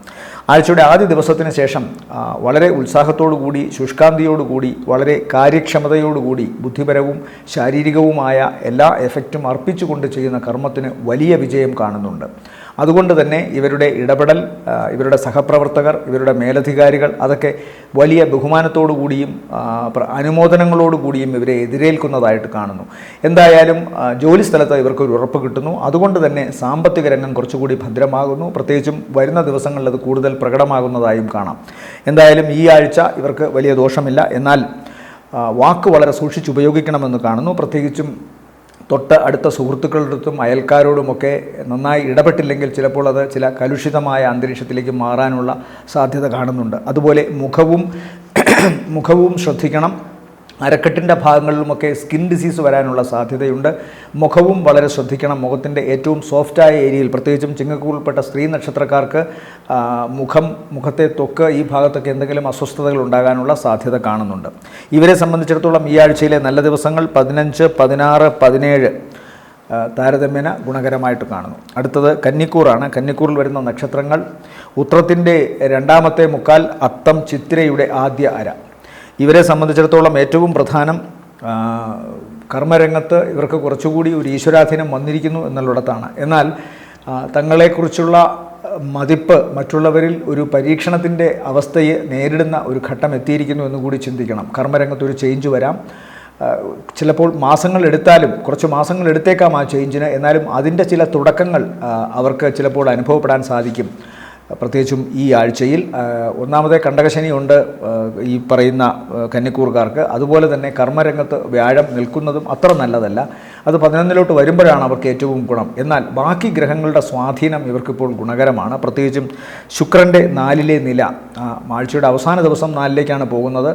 ആഴ്ചയുടെ ആദ്യ ദിവസത്തിന് ശേഷം വളരെ ഉത്സാഹത്തോടുകൂടി, ശുഷ്കാന്തിയോടുകൂടി, വളരെ കാര്യക്ഷമതയോടുകൂടി ബുദ്ധിപരവും ശാരീരികവുമായ എല്ലാ എഫക്റ്റും അർപ്പിച്ചുകൊണ്ട് ചെയ്യുന്ന കർമ്മത്തിന് വലിയ വിജയം കാണുന്നുണ്ട്. അതുകൊണ്ട് തന്നെ ഇവരുടെ ഇടപെടൽ, ഇവരുടെ സഹപ്രവർത്തകർ, ഇവരുടെ മേലധികാരികൾ അതൊക്കെ വലിയ ബഹുമാനത്തോടു കൂടിയും അനുമോദനങ്ങളോടുകൂടിയും ഇവരെ എതിരേൽക്കുന്നതായിട്ട് കാണുന്നു. എന്തായാലും ജോലി സ്ഥലത്ത് ഇവർക്കൊരു ഉറപ്പ് കിട്ടുന്നു. അതുകൊണ്ട് തന്നെ സാമ്പത്തിക രംഗം കുറച്ചുകൂടി ഭദ്രമാകുന്നു. പ്രത്യേകിച്ചും വരുന്ന ദിവസങ്ങളിൽ അത് കൂടുതൽ പ്രകടമാകുന്നതായും കാണാം. എന്തായാലും ഈ ആഴ്ച ഇവർക്ക് വലിയ ദോഷമില്ല. എന്നാൽ വാക്ക് വളരെ സൂക്ഷിച്ചുപയോഗിക്കണമെന്ന് കാണുന്നു. പ്രത്യേകിച്ചും തൊട്ട് അടുത്ത സുഹൃത്തുക്കളുടെ അടുത്തും അയൽക്കാരോടുമൊക്കെ നന്നായി ഇടപെട്ടില്ലെങ്കിൽ ചിലപ്പോൾ അത് ചില കലുഷിതമായ അന്തരീക്ഷത്തിലേക്ക് മാറാനുള്ള സാധ്യത കാണുന്നുണ്ട്. അതുപോലെ മുഖവും ശ്രദ്ധിക്കണം. അരക്കെട്ടിൻ്റെ ഭാഗങ്ങളിലുമൊക്കെ സ്കിൻ ഡിസീസ് വരാനുള്ള സാധ്യതയുണ്ട്. മുഖവും വളരെ ശ്രദ്ധിക്കണം. മുഖത്തിൻ്റെ ഏറ്റവും സോഫ്റ്റായ ഏരിയയിൽ, പ്രത്യേകിച്ചും ചിങ്ങക്കൂറിൽപ്പെട്ട സ്ത്രീ നക്ഷത്രക്കാർക്ക് മുഖത്തെ ത്വക്ക് ഈ ഭാഗത്തൊക്കെ എന്തെങ്കിലും അസ്വസ്ഥതകൾ ഉണ്ടാകാനുള്ള സാധ്യത കാണുന്നുണ്ട്. ഇവരെ സംബന്ധിച്ചിടത്തോളം ഈ ആഴ്ചയിലെ നല്ല ദിവസങ്ങൾ 15, 16, 17 താരതമ്യേന ഗുണകരമായിട്ട് കാണുന്നു. അടുത്തത് കന്നിക്കൂറാണ്. കന്നിക്കൂറിൽ വരുന്ന നക്ഷത്രങ്ങൾ ഉത്രത്തിൻ്റെ രണ്ടാമത്തെ മുക്കാൽ, അത്തം ചിത്തിരയുടെ ആദ്യ അര. ഇവരെ സംബന്ധിച്ചിടത്തോളം ഏറ്റവും പ്രധാനം കർമ്മരംഗത്ത് ഇവർക്ക് കുറച്ചുകൂടി ഒരു ഈശ്വരാധീനം വന്നിരിക്കുന്നു എന്നുള്ളിടത്താണ്. എന്നാൽ തങ്ങളെക്കുറിച്ചുള്ള മതിപ്പ് മറ്റുള്ളവരിൽ ഒരു പരീക്ഷണത്തിൻ്റെ അവസ്ഥയെ നേരിടുന്ന ഒരു ഘട്ടം എത്തിയിരിക്കുന്നു എന്നുകൂടി ചിന്തിക്കണം. കർമ്മരംഗത്തൊരു ചേഞ്ച് വരാം. ചിലപ്പോൾ കുറച്ച് മാസങ്ങൾ എടുത്തേക്കാം ആ ചേഞ്ചിന്. എന്നാലും അതിൻ്റെ ചില തുടക്കങ്ങൾ അവർക്ക് ചിലപ്പോൾ അനുഭവപ്പെടാൻ സാധിക്കും. പ്രത്യേകിച്ചും ഈ ആഴ്ചയിൽ ഒന്നാമത്തെ കണ്ടകശനിയുണ്ട് ഈ പറയുന്ന കന്നിക്കൂറുകാർക്ക്. അതുപോലെ തന്നെ കർമ്മരംഗത്ത് വ്യാഴം നിൽക്കുന്നതും അത്ര നല്ലതല്ല. അത് 11 വരുമ്പോഴാണ് അവർക്ക് ഏറ്റവും ഗുണം. എന്നാൽ ബാക്കി ഗ്രഹങ്ങളുടെ സ്വാധീനം ഇവർക്കിപ്പോൾ ഗുണകരമാണ്. പ്രത്യേകിച്ചും ശുക്രൻ്റെ 4ലെ നില, ആഴ്ചയുടെ അവസാന ദിവസം 4ലേക്കാണ് പോകുന്നത്.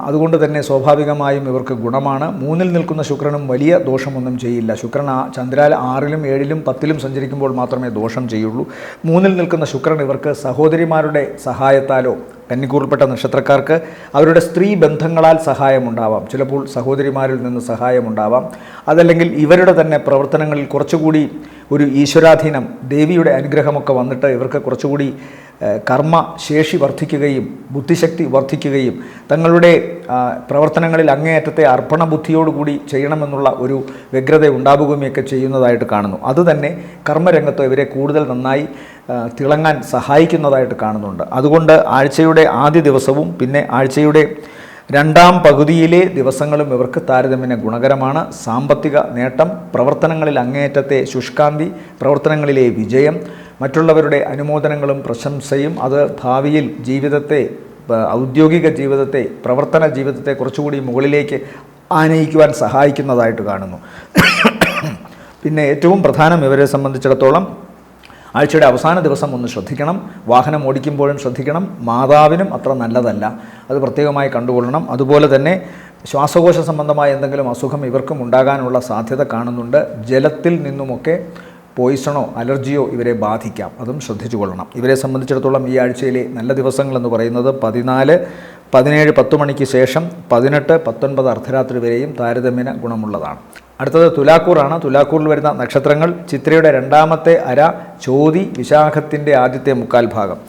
അതുകൊണ്ട് തന്നെ സ്വാഭാവികമായും ഇവർക്ക് ഗുണമാണ്. 3ൽ നിൽക്കുന്ന ശുക്രനും വലിയ ദോഷമൊന്നും ചെയ്യില്ല. ശുക്രൻ ചന്ദ്രാൽ 6ലും 7ലും 10ലും സഞ്ചരിക്കുമ്പോൾ മാത്രമേ ദോഷം ചെയ്യുള്ളൂ. 3ൽ നിൽക്കുന്ന ശുക്രൻ ഇവർക്ക് സഹോദരിമാരുടെ സഹായത്താലോ, കന്നിക്കൂറിൽപ്പെട്ട നക്ഷത്രക്കാർക്ക് അവരുടെ സ്ത്രീ ബന്ധങ്ങളാൽ സഹായമുണ്ടാവാം. ചിലപ്പോൾ സഹോദരിമാരിൽ നിന്ന് സഹായമുണ്ടാവാം. അതല്ലെങ്കിൽ ഇവരുടെ തന്നെ പ്രവർത്തനങ്ങളിൽ കുറച്ചുകൂടി ഒരു ഈശ്വരാധീനം, ദേവിയുടെ അനുഗ്രഹമൊക്കെ വന്നിട്ട് ഇവർക്ക് കുറച്ചുകൂടി കർമ്മശേഷി വർദ്ധിക്കുകയും ബുദ്ധിശക്തി വർദ്ധിക്കുകയും തങ്ങളുടെ പ്രവർത്തനങ്ങളിൽ അങ്ങേയറ്റത്തെ അർപ്പണ ബുദ്ധിയോടുകൂടി ചെയ്യണമെന്നുള്ള ഒരു വ്യഗ്രത ഉണ്ടാവുകയുമൊക്കെ ചെയ്യുന്നതായിട്ട് കാണുന്നു. അതുതന്നെ കർമ്മരംഗത്ത് ഇവരെ കൂടുതൽ നന്നായി തിളങ്ങാൻ സഹായിക്കുന്നതായിട്ട് കാണുന്നുണ്ട്. അതുകൊണ്ട് ആഴ്ചയുടെ ആദ്യ ദിവസവും പിന്നെ ആഴ്ചയുടെ രണ്ടാം പകുതിയിലെ ദിവസങ്ങളും ഇവർക്ക് താരതമ്യേന ഗുണകരമാണ്. സാമ്പത്തിക നേട്ടം, പ്രവർത്തനങ്ങളിൽ അങ്ങേയറ്റത്തെ ശുഷ്കാന്തി, പ്രവർത്തനങ്ങളിലെ വിജയം, മറ്റുള്ളവരുടെ അനുമോദനങ്ങളും പ്രശംസയും അത് ഭാവിയിൽ ജീവിതത്തെ, ഔദ്യോഗിക ജീവിതത്തെ, പ്രവർത്തന ജീവിതത്തെ കുറച്ചുകൂടി മുകളിലേക്ക് ആനയിക്കുവാൻ സഹായിക്കുന്നതായിട്ട് കാണുന്നു. പിന്നെ ഏറ്റവും പ്രധാനം ഇവരെ സംബന്ധിച്ചിടത്തോളം ആഴ്ചയുടെ അവസാന ദിവസം ഒന്ന് ശ്രദ്ധിക്കണം. വാഹനം ഓടിക്കുമ്പോഴും ശ്രദ്ധിക്കണം. മാതാവിനും അത്ര നല്ലതല്ല, അത് പ്രത്യേകമായി കണ്ടുകൊള്ളണം. അതുപോലെ തന്നെ ശ്വാസകോശ സംബന്ധമായ എന്തെങ്കിലും അസുഖം ഇവർക്കും ഉണ്ടാകാനുള്ള സാധ്യത കാണുന്നുണ്ട്. ജലത്തിൽ നിന്നുമൊക്കെ പോയിസണോ അലർജിയോ ഇവരെ ബാധിക്കാം, അതും ശ്രദ്ധിച്ചു കൊള്ളണം. ഇവരെ സംബന്ധിച്ചിടത്തോളം ഈ ആഴ്ചയിലെ നല്ല ദിവസങ്ങളെന്ന് പറയുന്നത് 14, 17 10 മണിക്ക് ശേഷം 18, 19 അർദ്ധരാത്രി വരെയും താരതമ്യേന ഗുണമുള്ളതാണ്. അടുത്തത് തുലാക്കൂറാണ്. തുലാക്കൂറിൽ വരുന്ന നക്ഷത്രങ്ങൾ ചിത്രയുടെ രണ്ടാമത്തെ അര, ചോതി, വിശാഖത്തിൻ്റെ ആദ്യത്തെ മുക്കാൽ ഭാഗം.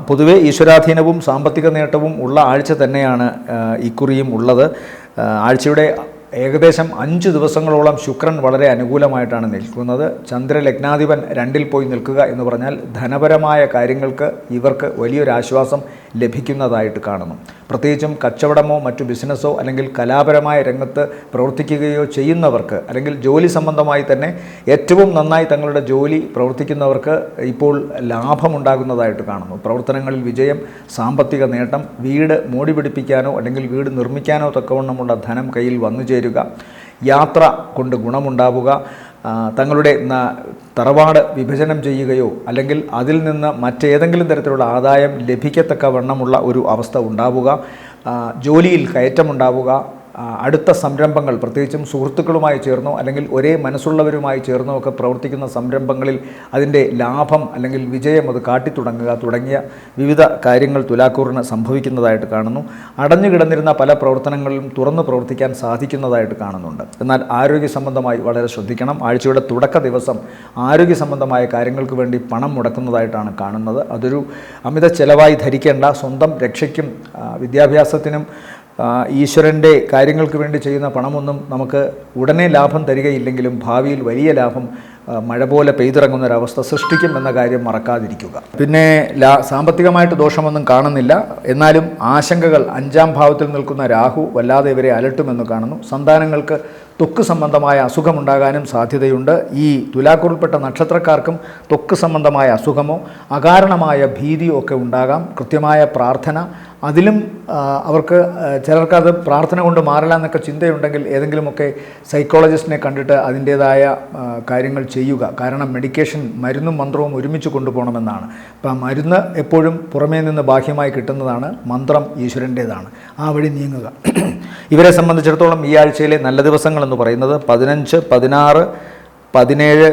പൊതുവെ ഈശ്വരാധീനവും സാമ്പത്തിക നേട്ടവും ഉള്ള ആഴ്ച തന്നെയാണ് ഇക്കുറിയും ഉള്ളത്. ആഴ്ചയുടെ ഏകദേശം 5 ദിവസങ്ങളോളം ശുക്രൻ വളരെ അനുകൂലമായിട്ടാണ് നിൽക്കുന്നത്. ചന്ദ്രലഗ്നാധിപൻ 2ൽ പോയി നിൽക്കുക എന്ന് പറഞ്ഞാൽ ധനപരമായ കാര്യങ്ങൾക്ക് ഇവർക്ക് വലിയൊരാശ്വാസം ലഭിക്കുന്നതായിട്ട് കാണുന്നു. പ്രത്യേകിച്ചും കച്ചവടമോ മറ്റു ബിസിനസ്സോ അല്ലെങ്കിൽ കലാപരമായ രംഗത്ത് പ്രവർത്തിക്കുകയോ ചെയ്യുന്നവർക്ക്, അല്ലെങ്കിൽ ജോലി സംബന്ധമായി തന്നെ ഏറ്റവും നന്നായി തങ്ങളുടെ ജോലി പ്രവർത്തിക്കുന്നവർക്ക് ഇപ്പോൾ ലാഭമുണ്ടാകുന്നതായിട്ട് കാണുന്നു. പ്രവർത്തനങ്ങളിൽ വിജയം, സാമ്പത്തിക നേട്ടം, വീട് മോടി പിടിപ്പിക്കാനോ അല്ലെങ്കിൽ വീട് നിർമ്മിക്കാനോ തക്കവണ്ണമുള്ള ധനം കയ്യിൽ വന്നു ചേരുക, യാത്ര കൊണ്ട് ഗുണമുണ്ടാവുക, തങ്ങളുടെ തറവാട് വിഭജനം ചെയ്യുകയോ അല്ലെങ്കിൽ അതിൽ നിന്ന് മറ്റേതെങ്കിലും തരത്തിലുള്ള ആദായം ലഭിക്കത്തക്ക വണ്ണമുള്ള ഒരു അവസ്ഥ ഉണ്ടാവുക, ജോലിയിൽ കയറ്റമുണ്ടാവുക, അടുത്ത സംരംഭങ്ങൾ, പ്രത്യേകിച്ചും സുഹൃത്തുക്കളുമായി ചേർന്നോ അല്ലെങ്കിൽ ഒരേ മനസ്സുള്ളവരുമായി ചേർന്നോ ഒക്കെ പ്രവർത്തിക്കുന്ന സംരംഭങ്ങളിൽ അതിൻ്റെ ലാഭം അല്ലെങ്കിൽ വിജയം അത് കാട്ടിത്തുടങ്ങുക തുടങ്ങിയ വിവിധ കാര്യങ്ങൾ തുലാക്കൂറിന് സംഭവിക്കുന്നതായിട്ട് കാണുന്നു. അടഞ്ഞു കിടന്നിരുന്ന പല പ്രവർത്തനങ്ങളിലും തുറന്നു പ്രവർത്തിക്കാൻ സാധിക്കുന്നതായിട്ട് കാണുന്നുണ്ട്. എന്നാൽ ആരോഗ്യ സംബന്ധമായി വളരെ ശ്രദ്ധിക്കണം. ആഴ്ചയുടെ തുടക്ക ദിവസം ആരോഗ്യ സംബന്ധമായ കാര്യങ്ങൾക്ക് വേണ്ടി പണം മുടക്കുന്നതായിട്ടാണ് കാണുന്നത്. അതൊരു അമിത ചെലവായി ധരിക്കേണ്ട. സ്വന്തം രക്ഷയ്ക്കും വിദ്യാഭ്യാസത്തിനും ഈശ്വരൻ്റെ കാര്യങ്ങൾക്ക് വേണ്ടി ചെയ്യുന്ന പണമൊന്നും നമുക്ക് ഉടനെ ലാഭം തരികയില്ലെങ്കിലും ഭാവിയിൽ വലിയ ലാഭം മഴ പോലെ പെയ്തിറങ്ങുന്നൊരവസ്ഥ സൃഷ്ടിക്കും എന്ന കാര്യം മറക്കാതിരിക്കുക. പിന്നെ സാമ്പത്തികമായിട്ട് ദോഷമൊന്നും കാണുന്നില്ല. എന്നാലും ആശങ്കകൾ, 5ാം ഭാവത്തിൽ നിൽക്കുന്ന രാഹു വല്ലാതെ ഇവരെ അലട്ടുമെന്ന് കാണുന്നു. സന്താനങ്ങൾക്ക് ത്വക്ക് സംബന്ധമായ അസുഖമുണ്ടാകാനും സാധ്യതയുണ്ട്. ഈ തുലാക്കൂറിൽപ്പെട്ട നക്ഷത്രക്കാർക്കും ത്വക്ക് സംബന്ധമായ അസുഖമോ അകാരണമായ ഭീതിയോ ഒക്കെ ഉണ്ടാകാം. കൃത്യമായ പ്രാർത്ഥന, അതിലും അവർക്ക് ചിലർക്കത് പ്രാർത്ഥന കൊണ്ട് മാറില്ല എന്നൊക്കെ ചിന്തയുണ്ടെങ്കിൽ ഏതെങ്കിലുമൊക്കെ സൈക്കോളജിസ്റ്റിനെ കണ്ടിട്ട് അതിൻ്റേതായ കാര്യങ്ങൾ ചെയ്യുക. കാരണം മെഡിക്കേഷൻ, മരുന്നും മന്ത്രവും ഒരുമിച്ച് കൊണ്ടുപോകണമെന്നാണ്. അപ്പം മരുന്ന് എപ്പോഴും പുറമേ നിന്ന് ബാഹ്യമായി കിട്ടുന്നതാണ്, മന്ത്രം ഈശ്വരൻ്റേതാണ്. ആ വഴി നീങ്ങുക. ഇവരെ സംബന്ധിച്ചിടത്തോളം ഈ ആഴ്ചയിലെ നല്ല ദിവസങ്ങളെന്ന് പറയുന്നത് 15, 16, 17,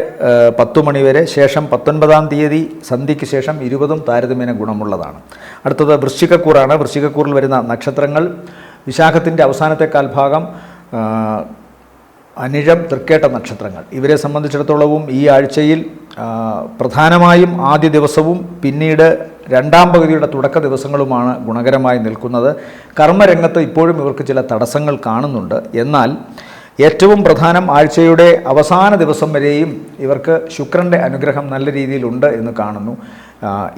10 മണിവരെ, ശേഷം 19-ാം തീയതി സന്ധ്യയ്ക്ക് ശേഷം 20 താരതമ്യേന ഗുണമുള്ളതാണ്. അടുത്തത് വൃശ്ചികക്കൂറാണ്. വൃശ്ചികക്കൂറിൽ വരുന്ന നക്ഷത്രങ്ങൾ വിശാഖത്തിൻ്റെ അവസാനത്തെ കാൽഭാഗം, അനിഴം, തൃക്കേട്ട നക്ഷത്രങ്ങൾ. ഇവരെ സംബന്ധിച്ചിടത്തോളവും ഈ ആഴ്ചയിൽ പ്രധാനമായും ആദ്യ ദിവസവും പിന്നീട് രണ്ടാം പകുതിയുടെ തുടക്ക ദിവസങ്ങളുമാണ് ഗുണകരമായി നിൽക്കുന്നത്. കർമ്മരംഗത്ത് ഇപ്പോഴും ഇവർക്ക് ചില തടസ്സങ്ങൾ കാണുന്നുണ്ട്. എന്നാൽ ഏറ്റവും പ്രധാനം ആഴ്ചയുടെ അവസാന ദിവസം വരെയും ഇവർക്ക് ശുക്രൻ്റെ അനുഗ്രഹം നല്ല രീതിയിലുണ്ട് എന്ന് കാണുന്നു.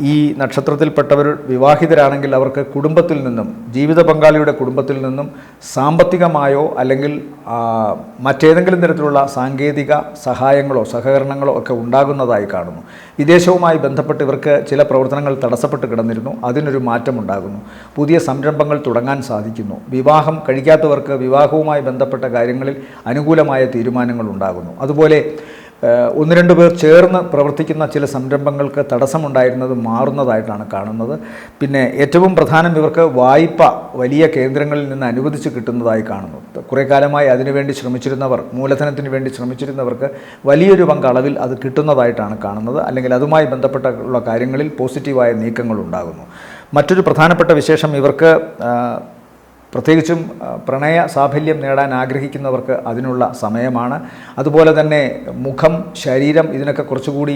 ഈ നക്ഷത്രത്തിൽപ്പെട്ടവർ വിവാഹിതരാണെങ്കിൽ അവർക്ക് കുടുംബത്തിൽ നിന്നും, ജീവിത പങ്കാളിയുടെ കുടുംബത്തിൽ നിന്നും സാമ്പത്തികമായോ അല്ലെങ്കിൽ മറ്റേതെങ്കിലും തരത്തിലുള്ള സാങ്കേതിക സഹായങ്ങളോ സഹകരണങ്ങളോ ഒക്കെ ഉണ്ടാകുന്നതായി കാണുന്നു. വിദേശവുമായി ബന്ധപ്പെട്ട് ഇവർക്ക് ചില പ്രവർത്തനങ്ങൾ തടസ്സപ്പെട്ട് കിടന്നിരുന്നു, അതിനൊരു മാറ്റമുണ്ടാകുന്നു. പുതിയ സംരംഭങ്ങൾ തുടങ്ങാൻ സാധിക്കുന്നു. വിവാഹം കഴിക്കാത്തവർക്ക് വിവാഹവുമായി ബന്ധപ്പെട്ട കാര്യങ്ങളിൽ അനുകൂലമായ തീരുമാനങ്ങൾ ഉണ്ടാകുന്നു. അതുപോലെ 1-2 പേർ ചേർന്ന് പ്രവർത്തിക്കുന്ന ചില സംരംഭങ്ങൾക്ക് തടസ്സമുണ്ടായിരുന്നത് മാറുന്നതായിട്ടാണ് കാണുന്നത്. പിന്നെ ഏറ്റവും പ്രധാനം ഇവർക്ക് വായ്പ വലിയ കേന്ദ്രങ്ങളിൽ നിന്ന് അനുവദിച്ച് കിട്ടുന്നതായി കാണുന്നു. കുറേ കാലമായി അതിനുവേണ്ടി ശ്രമിച്ചിരുന്നവർ, മൂലധനത്തിന് വേണ്ടി ശ്രമിച്ചിരുന്നവർക്ക് വലിയൊരു പങ്കളവിൽ അത് കിട്ടുന്നതായിട്ടാണ് കാണുന്നത്. അല്ലെങ്കിൽ അതുമായി ബന്ധപ്പെട്ടുള്ള കാര്യങ്ങളിൽ പോസിറ്റീവായ നീക്കങ്ങൾ ഉണ്ടാകുന്നു. മറ്റൊരു പ്രധാനപ്പെട്ട വിശേഷം, ഇവർക്ക് പ്രത്യേകിച്ചും പ്രണയ സാഫല്യം നേടാൻ ആഗ്രഹിക്കുന്നവർക്ക് അതിനുള്ള സമയമാണ്. അതുപോലെ തന്നെ മുഖം, ശരീരം, ഇതിനൊക്കെ കുറച്ചുകൂടി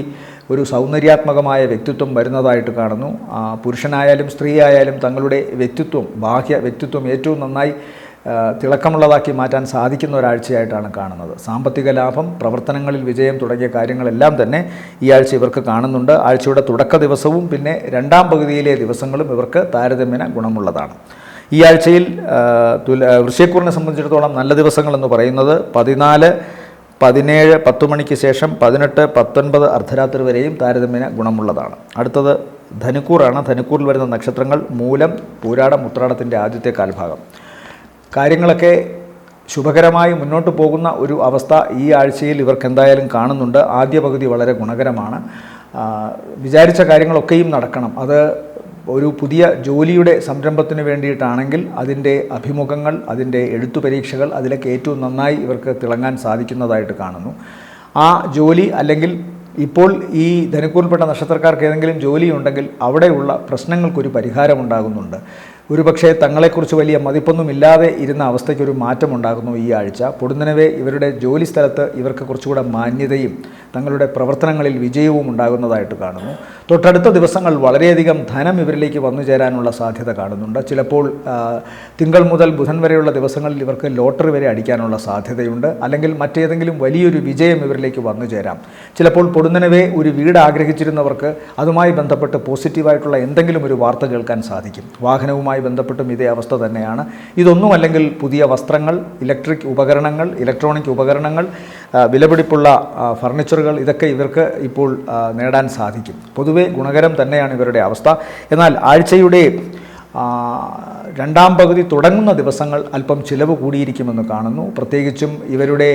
ഒരു സൗന്ദര്യാത്മകമായ വ്യക്തിത്വം വരുന്നതായിട്ട് കാണുന്നു. പുരുഷനായാലും സ്ത്രീ ആയാലും തങ്ങളുടെ വ്യക്തിത്വം, ബാഹ്യ വ്യക്തിത്വം ഏറ്റവും നന്നായി തിളക്കമുള്ളതാക്കി മാറ്റാൻ സാധിക്കുന്ന ഒരാഴ്ചയായിട്ടാണ് കാണുന്നത്. സാമ്പത്തിക ലാഭം, പ്രവർത്തനങ്ങളിൽ വിജയം തുടങ്ങിയ കാര്യങ്ങളെല്ലാം തന്നെ ഈ ആഴ്ച ഇവർക്ക് കാണുന്നുണ്ട്. ആഴ്ചയുടെ തുടക്ക ദിവസവും പിന്നെ രണ്ടാം പകുതിയിലെ ദിവസങ്ങളും ഇവർക്ക് താരതമ്യേന ഗുണമുള്ളതാണ്. ഈ ആഴ്ചയിൽ വൃശ്ചികക്കൂറിനെ സംബന്ധിച്ചിടത്തോളം നല്ല ദിവസങ്ങളെന്ന് പറയുന്നത് 14, 17, 10 മണിക്ക് ശേഷം 18, 19 അർദ്ധരാത്രി വരെയും താരതമ്യേന ഗുണമുള്ളതാണ്. അടുത്തത് ധനുക്കൂറാണ്. ധനുക്കൂറിൽ വരുന്ന നക്ഷത്രങ്ങൾ മൂലം, പൂരാടം, ഉത്രാടത്തിൻ്റെ ആദ്യത്തെ കാൽഭാഗം. കാര്യങ്ങളൊക്കെ ശുഭകരമായി മുന്നോട്ട് പോകുന്ന ഒരു അവസ്ഥ ഈ ആഴ്ചയിൽ ഇവർക്ക് എന്തായാലും കാണുന്നുണ്ട്. ആദ്യ പകുതി വളരെ ഗുണകരമാണ്. വിചാരിച്ച കാര്യങ്ങളൊക്കെയും നടക്കണം. അത് ഒരു പുതിയ ജോലിയുടെ സംരംഭത്തിന് വേണ്ടിയിട്ടാണെങ്കിൽ അതിൻ്റെ അഭിമുഖങ്ങൾ, അതിൻ്റെ എഴുത്തു പരീക്ഷകൾ, അതിലൊക്കെ ഏറ്റവും നന്നായി ഇവർക്ക് തിളങ്ങാൻ സാധിക്കുന്നതായിട്ട് കാണുന്നു. ആ ജോലി, അല്ലെങ്കിൽ ഇപ്പോൾ ഈ ധനുക്കൂറിൽപ്പെട്ട നക്ഷത്രക്കാർക്ക് ഏതെങ്കിലും ജോലിയുണ്ടെങ്കിൽ അവിടെയുള്ള പ്രശ്നങ്ങൾക്കൊരു പരിഹാരമുണ്ടാകുന്നുണ്ട്. ഒരുപക്ഷെ തങ്ങളെക്കുറിച്ച് വലിയ മതിപ്പൊന്നുമില്ലാതെ ഇരുന്ന അവസ്ഥയ്ക്കൊരു മാറ്റമുണ്ടാകുന്നു ഈ ആഴ്ച. പൊടുന്നനവേ ഇവരുടെ ജോലി സ്ഥലത്ത് ഇവർക്ക് കുറച്ചുകൂടെ മാന്യതയും തങ്ങളുടെ പ്രവർത്തനങ്ങളിൽ വിജയവും ഉണ്ടാകുന്നതായിട്ട് കാണുന്നു. തൊട്ടടുത്ത ദിവസങ്ങൾ വളരെയധികം ധനം ഇവരിലേക്ക് വന്നു ചേരാനുള്ള സാധ്യത കാണുന്നുണ്ട്. ചിലപ്പോൾ തിങ്കൾ മുതൽ ബുധൻ വരെയുള്ള ദിവസങ്ങളിൽ ഇവർക്ക് ലോട്ടറി വരെ അടിക്കാനുള്ള സാധ്യതയുണ്ട്. അല്ലെങ്കിൽ മറ്റേതെങ്കിലും വലിയൊരു വിജയം ഇവരിലേക്ക് വന്നു ചേരാം. ചിലപ്പോൾ പൊടുന്നനവേ ഒരു വീട് ആഗ്രഹിച്ചിരുന്നവർക്ക് അതുമായി ബന്ധപ്പെട്ട് പോസിറ്റീവായിട്ടുള്ള എന്തെങ്കിലും ഒരു വാർത്ത കേൾക്കാൻ സാധിക്കും. വാഹനവുമായി ബന്ധപ്പെട്ടും ഇതേ അവസ്ഥ തന്നെയാണ്. ഇതൊന്നുമല്ലെങ്കിൽ പുതിയ വസ്ത്രങ്ങൾ, ഇലക്ട്രിക് ഉപകരണങ്ങൾ, ഇലക്ട്രോണിക് ഉപകരണങ്ങൾ, വിലപിടിപ്പുള്ള ഫർണിച്ചറുകൾ, ഇതൊക്കെ ഇവർക്ക് ഇപ്പോൾ നേടാൻ സാധിക്കും. പൊതുവെ ഗുണകരം തന്നെയാണ് ഇവരുടെ അവസ്ഥ. എന്നാൽ ആഴ്ചയുടെ രണ്ടാം പകുതി തുടങ്ങുന്ന ദിവസങ്ങൾ അല്പം ചിലവ് കൂടിയിരിക്കുമെന്ന് കാണുന്നു. പ്രത്യേകിച്ചും ഇവരുടെ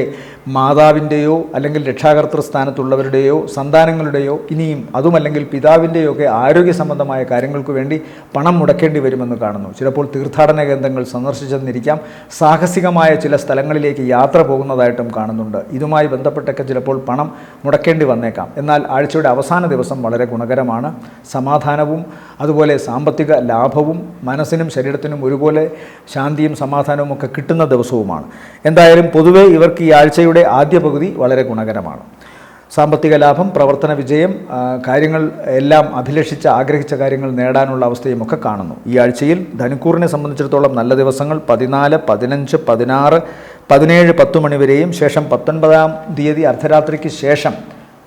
മാതാവിൻ്റെയോ അല്ലെങ്കിൽ രക്ഷാകർതൃ സ്ഥാനത്തുള്ളവരുടെയോ സന്താനങ്ങളുടെയോ ഇനിയും അതുമല്ലെങ്കിൽ പിതാവിൻ്റെയോ ഒക്കെ ആരോഗ്യ സംബന്ധമായ കാര്യങ്ങൾക്ക് വേണ്ടി പണം മുടക്കേണ്ടി വരുമെന്ന് കാണുന്നു. ചിലപ്പോൾ തീർത്ഥാടന കേന്ദ്രങ്ങൾ സന്ദർശിച്ചെന്നിരിക്കാം. സാഹസികമായ ചില സ്ഥലങ്ങളിലേക്ക് യാത്ര പോകുന്നതായിട്ടും കാണുന്നുണ്ട്. ഇതുമായി ബന്ധപ്പെട്ടൊക്കെ ചിലപ്പോൾ പണം മുടക്കേണ്ടി വന്നേക്കാം. എന്നാൽ ആഴ്ചയുടെ അവസാന ദിവസം വളരെ ഗുണകരമാണ്. സമാധാനവും അതുപോലെ സാമ്പത്തിക ലാഭവും മനസ്സിനും ശരീരത്തിനും ഒരുപോലെ ശാന്തിയും സമാധാനവും ഒക്കെ കിട്ടുന്ന ദിവസവുമാണ്. എന്തായാലും പൊതുവെ ഇവർക്ക് ഈ ആഴ്ചയുടെ ആദ്യ പകുതി വളരെ ഗുണകരമാണ്. സാമ്പത്തിക ലാഭം, പ്രവർത്തന വിജയം, കാര്യങ്ങൾ എല്ലാം ആഗ്രഹിച്ച കാര്യങ്ങൾ നേടാനുള്ള അവസ്ഥയും ഒക്കെ കാണുന്നു. ഈ ആഴ്ചയിൽ ധനുക്കൂറിനെ സംബന്ധിച്ചിടത്തോളം നല്ല ദിവസങ്ങൾ 14, 15, 16, 17, 10 മണി വരെയും ശേഷം 19-ാം തീയതി അർദ്ധരാത്രിക്ക് ശേഷം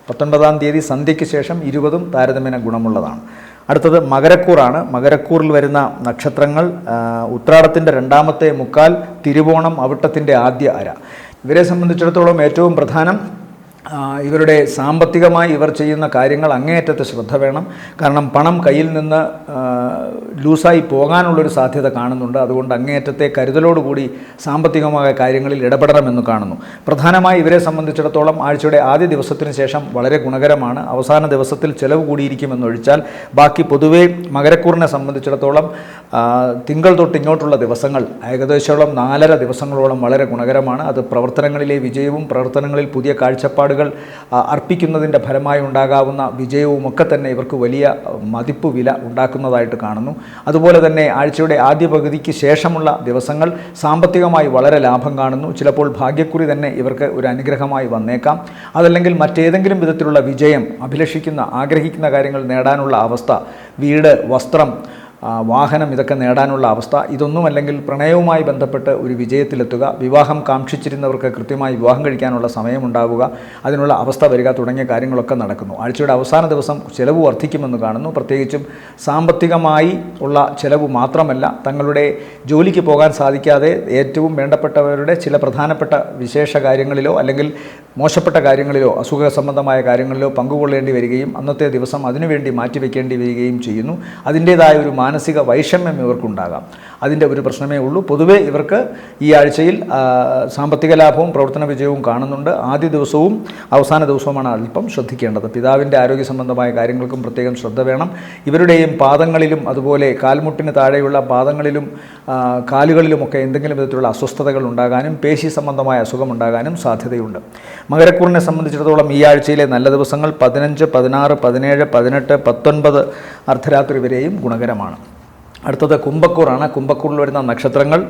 19-ാം തീയതി സന്ധ്യയ്ക്ക് ശേഷം 20 താരതമ്യേന ഗുണമുള്ളതാണ്. അടുത്തത് മകരക്കൂറാണ്. മകരക്കൂറിൽ വരുന്ന നക്ഷത്രങ്ങൾ ഉത്രാടത്തിൻ്റെ രണ്ടാമത്തെ മുക്കാൽ, തിരുവോണം, അവിട്ടത്തിൻ്റെ ആദ്യ അര. ഇവരെ സംബന്ധിച്ചിടത്തോളം ഏറ്റവും പ്രധാനം ഇവരുടെ സാമ്പത്തികമായി ഇവർ ചെയ്യുന്ന കാര്യങ്ങൾ അങ്ങേയറ്റത്തെ ശ്രദ്ധ വേണം. കാരണം പണം കയ്യിൽ നിന്ന് ലൂസായി പോകാനുള്ളൊരു സാധ്യത കാണുന്നുണ്ട്. അതുകൊണ്ട് അങ്ങേയറ്റത്തെ കരുതലോടുകൂടി സാമ്പത്തികമായ കാര്യങ്ങളിൽ ഇടപെടണമെന്ന് കാണുന്നു. പ്രധാനമായി ഇവരെ സംബന്ധിച്ചിടത്തോളം ആഴ്ചയുടെ ആദ്യ ദിവസത്തിന് ശേഷം വളരെ ഗുണകരമാണ്. അവസാന ദിവസത്തിൽ ചിലവ് കൂടിയിരിക്കുമെന്നൊഴിച്ചാൽ ബാക്കി പൊതുവേ മകരക്കൂറിനെ സംബന്ധിച്ചിടത്തോളം തിങ്കൾ തൊട്ട് ഇങ്ങോട്ടുള്ള ദിവസങ്ങൾ ഏകദേശം 4.5 ദിവസങ്ങളോളം വളരെ ഗുണകരമാണ്. അത് പ്രവർത്തനങ്ങളിലെ വിജയവും പ്രവർത്തനങ്ങളിൽ പുതിയ കാഴ്ചപ്പാടുകൾ അർപ്പിക്കുന്നതിൻ്റെ ഫലമായി ഉണ്ടാകാവുന്ന വിജയവുമൊക്കെ തന്നെ ഇവർക്ക് വലിയ മതിപ്പ് വില ഉണ്ടാക്കുന്നതായിട്ട് കാണുന്നു. അതുപോലെ തന്നെ ആഴ്ചയുടെ ആദ്യ പകുതിക്ക് ശേഷമുള്ള ദിവസങ്ങൾ സാമ്പത്തികമായി വളരെ ലാഭം കാണുന്നു. ചിലപ്പോൾ ഭാഗ്യക്കുറി തന്നെ ഇവർക്ക് ഒരു അനുഗ്രഹമായി വന്നേക്കാം. അതല്ലെങ്കിൽ മറ്റേതെങ്കിലും വിധത്തിലുള്ള വിജയം, അഭിലഷിക്കുന്ന ആഗ്രഹിക്കുന്ന കാര്യങ്ങൾ നേടാനുള്ള അവസ്ഥ, വീട്, വസ്ത്രം, വാഹനം ഇതൊക്കെ നേടാനുള്ള അവസ്ഥ, ഇതൊന്നുമല്ലെങ്കിൽ പ്രണയവുമായി ബന്ധപ്പെട്ട് ഒരു വിജയത്തിലെത്തുക, വിവാഹം കാക്ഷിച്ചിരുന്നവർക്ക് കൃത്യമായി വിവാഹം കഴിക്കാനുള്ള സമയമുണ്ടാവുക, അതിനുള്ള അവസ്ഥ വരിക തുടങ്ങിയ കാര്യങ്ങളൊക്കെ നടക്കുന്നു. ആഴ്ചയുടെ അവസാന ദിവസം ചിലവ് വർദ്ധിക്കുമെന്ന് കാണുന്നു. പ്രത്യേകിച്ചും സാമ്പത്തികമായി ഉള്ള ചിലവ് മാത്രമല്ല, തങ്ങളുടെ ജോലിക്ക് പോകാൻ സാധിക്കാതെ ഏറ്റവും വേണ്ടപ്പെട്ടവരുടെ ചില പ്രധാനപ്പെട്ട വിശേഷ കാര്യങ്ങളിലോ അല്ലെങ്കിൽ മോശപ്പെട്ട കാര്യങ്ങളിലോ അസുഖ സംബന്ധമായ കാര്യങ്ങളിലോ പങ്കുകൊള്ളേണ്ടി വരികയും അന്നത്തെ ദിവസം അതിനുവേണ്ടി മാറ്റിവെക്കേണ്ടി വരികയും ചെയ്യുന്നു. അതിൻ്റേതായ ഒരു മാനസിക വൈഷമ്യം ഇവർക്കുണ്ടാകാം. അതിൻ്റെ ഒരു പ്രശ്നമേ ഉള്ളൂ. പൊതുവേ ഇവർക്ക് ഈ ആഴ്ചയിൽ സാമ്പത്തിക ലാഭവും പ്രവർത്തന വിജയവും കാണുന്നുണ്ട്. ആദ്യ ദിവസവും അവസാന ദിവസവുമാണ് അല്പം ശ്രദ്ധിക്കേണ്ടത്. പിതാവിൻ്റെ ആരോഗ്യ സംബന്ധമായ കാര്യങ്ങൾക്കും പ്രത്യേകം ശ്രദ്ധ വേണം. ഇവരുടെയും പാദങ്ങളിലും അതുപോലെ കാൽമുട്ടിന് താഴെയുള്ള പാദങ്ങളിലും കാലുകളിലുമൊക്കെ എന്തെങ്കിലും വിധത്തിലുള്ള അസ്വസ്ഥതകൾ ഉണ്ടാകാനും പേശി സംബന്ധമായ അസുഖമുണ്ടാകാനും സാധ്യതയുണ്ട്. മകരക്കൂറിനെ സംബന്ധിച്ചിടത്തോളം ഈ ആഴ്ചയിലെ നല്ല ദിവസങ്ങൾ 15, 16, 17, 18, 19 അർദ്ധരാത്രി വരെയും ഗുണകരമാണ്. അടുത്തത് കുംഭക്കൂറാണ്. കുംഭക്കൂറിൽ വരുന്ന നക്ഷത്രങ്ങൾ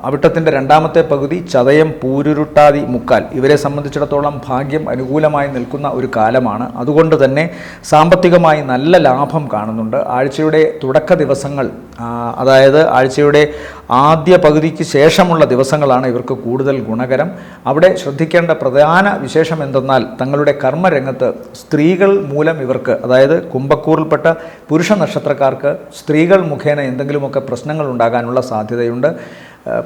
അവിട്ടത്തിൻ്റെ രണ്ടാമത്തെ പകുതി, ചതയം, പൂരുരുട്ടാതി, മുക്കാൽ. ഇവരെ സംബന്ധിച്ചിടത്തോളം ഭാഗ്യം അനുകൂലമായി നിൽക്കുന്ന ഒരു കാലമാണ്. അതുകൊണ്ട് തന്നെ സാമ്പത്തികമായി നല്ല ലാഭം കാണുന്നുണ്ട്. ആഴ്ചയുടെ തുടക്ക ദിവസങ്ങൾ, അതായത് ആഴ്ചയുടെ ആദ്യ പകുതിക്ക് ശേഷമുള്ള ദിവസങ്ങളാണ് ഇവർക്ക് കൂടുതൽ ഗുണകരം. അവിടെ ശ്രദ്ധിക്കേണ്ട പ്രധാന വിശേഷം എന്തെന്നാൽ തങ്ങളുടെ കർമ്മരംഗത്ത് സ്ത്രീകൾ മൂലം ഇവർക്ക്, അതായത് കുംഭക്കൂറിൽപ്പെട്ട പുരുഷ നക്ഷത്രക്കാർക്ക് സ്ത്രീകൾ മുഖേന എന്തെങ്കിലുമൊക്കെ പ്രശ്നങ്ങൾ ഉണ്ടാകാനുള്ള സാധ്യതയുണ്ട്.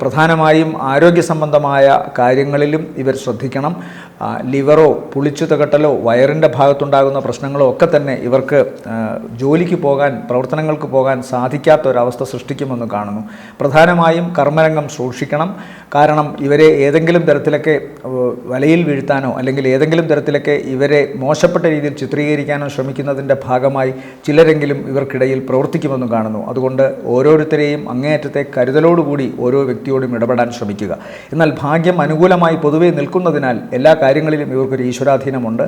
പ്രധാനമായും ആരോഗ്യ സംബന്ധമായ കാര്യങ്ങളിലും ഇവർ ശ്രദ്ധിക്കണം. ലിവറോ പുളിച്ചു തകട്ടലോ വയറിൻ്റെ ഭാഗത്തുണ്ടാകുന്ന പ്രശ്നങ്ങളോ ഒക്കെ തന്നെ ഇവർക്ക് ജോലിക്ക് പോകാൻ, പ്രവർത്തനങ്ങൾക്ക് പോകാൻ സാധിക്കാത്ത ഒരവസ്ഥ സൃഷ്ടിക്കുമെന്ന് കാണുന്നു. പ്രധാനമായും കർമ്മരംഗം സൂക്ഷിക്കണം. കാരണം ഇവരെ ഏതെങ്കിലും തരത്തിലൊക്കെ വലയിൽ വീഴ്ത്താനോ അല്ലെങ്കിൽ ഏതെങ്കിലും തരത്തിലൊക്കെ ഇവരെ മോശപ്പെട്ട രീതിയിൽ ചിത്രീകരിക്കാനോ ശ്രമിക്കുന്നതിൻ്റെ ഭാഗമായി ചിലരെങ്കിലും ഇവർക്കിടയിൽ പ്രവർത്തിക്കുമെന്ന് കാണുന്നു. അതുകൊണ്ട് ഓരോരുത്തരെയും അങ്ങേയറ്റത്തെ കരുതലോടുകൂടി ഓരോ വ്യക്തിയോടും ഇടപെടാൻ ശ്രമിക്കുക. എന്നാൽ ഭാഗ്യം അനുകൂലമായി പൊതുവെ നിൽക്കുന്നതിനാൽ എല്ലാ കാര്യങ്ങളിലും ഇവർക്കൊരു ഈശ്വരാധീനമുണ്ട്.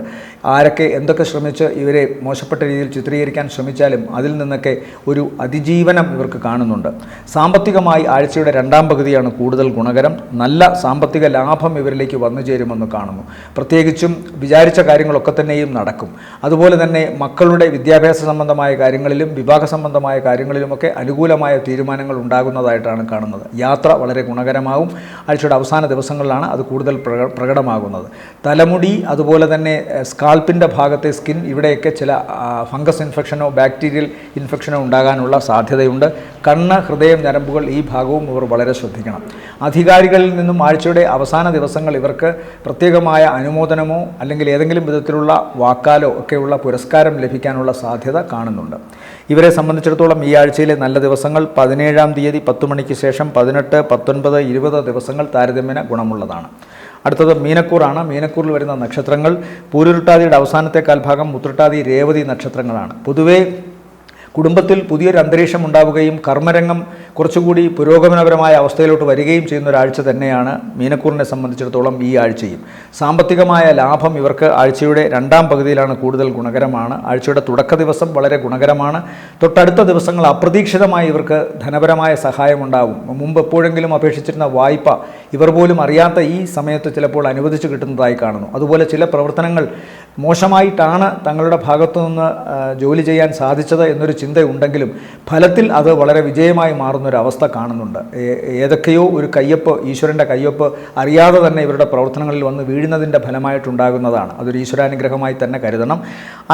ആരൊക്കെ എന്തൊക്കെ ശ്രമിച്ച് ഇവരെ മോശപ്പെട്ട രീതിയിൽ ചിത്രീകരിക്കാൻ ശ്രമിച്ചാലും അതിൽ നിന്നൊക്കെ ഒരു അതിജീവനം ഇവർക്ക് കാണുന്നുണ്ട്. സാമ്പത്തികമായി ആഴ്ചയുടെ രണ്ടാം പകുതിയാണ് കൂടുതൽ ഗുണകരം. നല്ല സാമ്പത്തിക ലാഭം ഇവരിലേക്ക് വന്നു ചേരുമെന്ന് കാണുന്നു. പ്രത്യേകിച്ചും വിചാരിച്ച കാര്യങ്ങളൊക്കെ തന്നെയും നടക്കും. അതുപോലെ തന്നെ മക്കളുടെ വിദ്യാഭ്യാസ സംബന്ധമായ കാര്യങ്ങളിലും വിവാഹ സംബന്ധമായ കാര്യങ്ങളിലുമൊക്കെ അനുകൂലമായ തീരുമാനങ്ങൾ ഉണ്ടാകുന്നതായിട്ടാണ് കാണുന്നത്. യാത്ര വളരെ ഗുണകരമാവും. ആഴ്ചയുടെ അവസാന ദിവസങ്ങളിലാണ് അത് കൂടുതൽ പ്രകടമാകുന്നത്. തലമുടി, അതുപോലെ തന്നെ സ്കാൽപ്പിൻ്റെ ഭാഗത്തെ സ്കിൻ, ഇവിടെയൊക്കെ ചില ഫംഗസ് ഇൻഫെക്ഷനോ ബാക്ടീരിയൽ ഇൻഫെക്ഷനോ ഉണ്ടാകാനുള്ള സാധ്യതയുണ്ട്. കണ്ണ്, ഹൃദയം, ഞരമ്പുകൾ, ഈ ഭാഗവും ഇവർ വളരെ ശ്രദ്ധിക്കണം. അധികാരികളിൽ നിന്നും ആഴ്ചയുടെ അവസാന ദിവസങ്ങൾ ഇവർക്ക് പ്രത്യേകമായ അനുമോദനമോ അല്ലെങ്കിൽ ഏതെങ്കിലും വിധത്തിലുള്ള വാക്കാലോ ഒക്കെയുള്ള പുരസ്കാരം ലഭിക്കാനുള്ള സാധ്യത കാണുന്നുണ്ട്. ഇവരെ സംബന്ധിച്ചിടത്തോളം ഈ ആഴ്ചയിലെ നല്ല ദിവസങ്ങൾ 17-ാം തീയതി 10 മണിക്ക് ശേഷം 18, 19, 20 ദിവസങ്ങൾ താരതമ്യേന ഗുണമുള്ളതാണ്. അടുത്തത് മീനക്കൂറാണ്. മീനക്കൂറിൽ വരുന്ന നക്ഷത്രങ്ങൾ പൂരുരുട്ടാതിയുടെ അവസാനത്തെ കാൽഭാഗം, ഉത്രട്ടാതി, രേവതി നക്ഷത്രങ്ങളാണ്. പൊതുവേ കുടുംബത്തിൽ പുതിയൊരു അന്തരീക്ഷം ഉണ്ടാവുകയും കർമ്മരംഗം കുറച്ചുകൂടി പുരോഗമനപരമായ അവസ്ഥയിലോട്ട് വരികയും ചെയ്യുന്ന ഒരാഴ്ച തന്നെയാണ് മീനക്കൂറിനെ സംബന്ധിച്ചിടത്തോളം ഈ ആഴ്ചയും. സാമ്പത്തികമായ ലാഭം ഇവർക്ക് ആഴ്ചയുടെ രണ്ടാം പകുതിയിലാണ് കൂടുതൽ ഗുണകരമാണ്. ആഴ്ചയുടെ തുടക്ക ദിവസം വളരെ ഗുണകരമാണ്. തൊട്ടടുത്ത ദിവസങ്ങൾ അപ്രതീക്ഷിതമായി ഇവർക്ക് ധനപരമായ സഹായമുണ്ടാകും. മുമ്പ് എപ്പോഴെങ്കിലും അപേക്ഷിച്ചിരുന്ന വായ്പ ഇവർ പോലും അറിയാത്ത ഈ സമയത്ത് ചിലപ്പോൾ അനുവദിച്ച് കിട്ടുന്നതായി കാണുന്നു. അതുപോലെ ചില പ്രവർത്തനങ്ങൾ മോശമായിട്ടാണ് തങ്ങളുടെ ഭാഗത്തു നിന്ന് ജോലി ചെയ്യാൻ സാധിച്ചത് എന്നൊരു ചിന്തയുണ്ടെങ്കിലും ഫലത്തിൽ അത് വളരെ വിജയമായി മാറുന്നൊരവസ്ഥ കാണുന്നുണ്ട്. ഏതൊക്കെയോ ഒരു കയ്യൊപ്പ്, ഈശ്വരൻ്റെ കയ്യൊപ്പ് അറിയാതെ തന്നെ ഇവരുടെ പ്രവർത്തനങ്ങളിൽ വന്ന് വീഴുന്നതിൻ്റെ ഫലമായിട്ടുണ്ടാകുന്നതാണ്. അതൊരു ഈശ്വരാനുഗ്രഹമായി തന്നെ കരുതണം.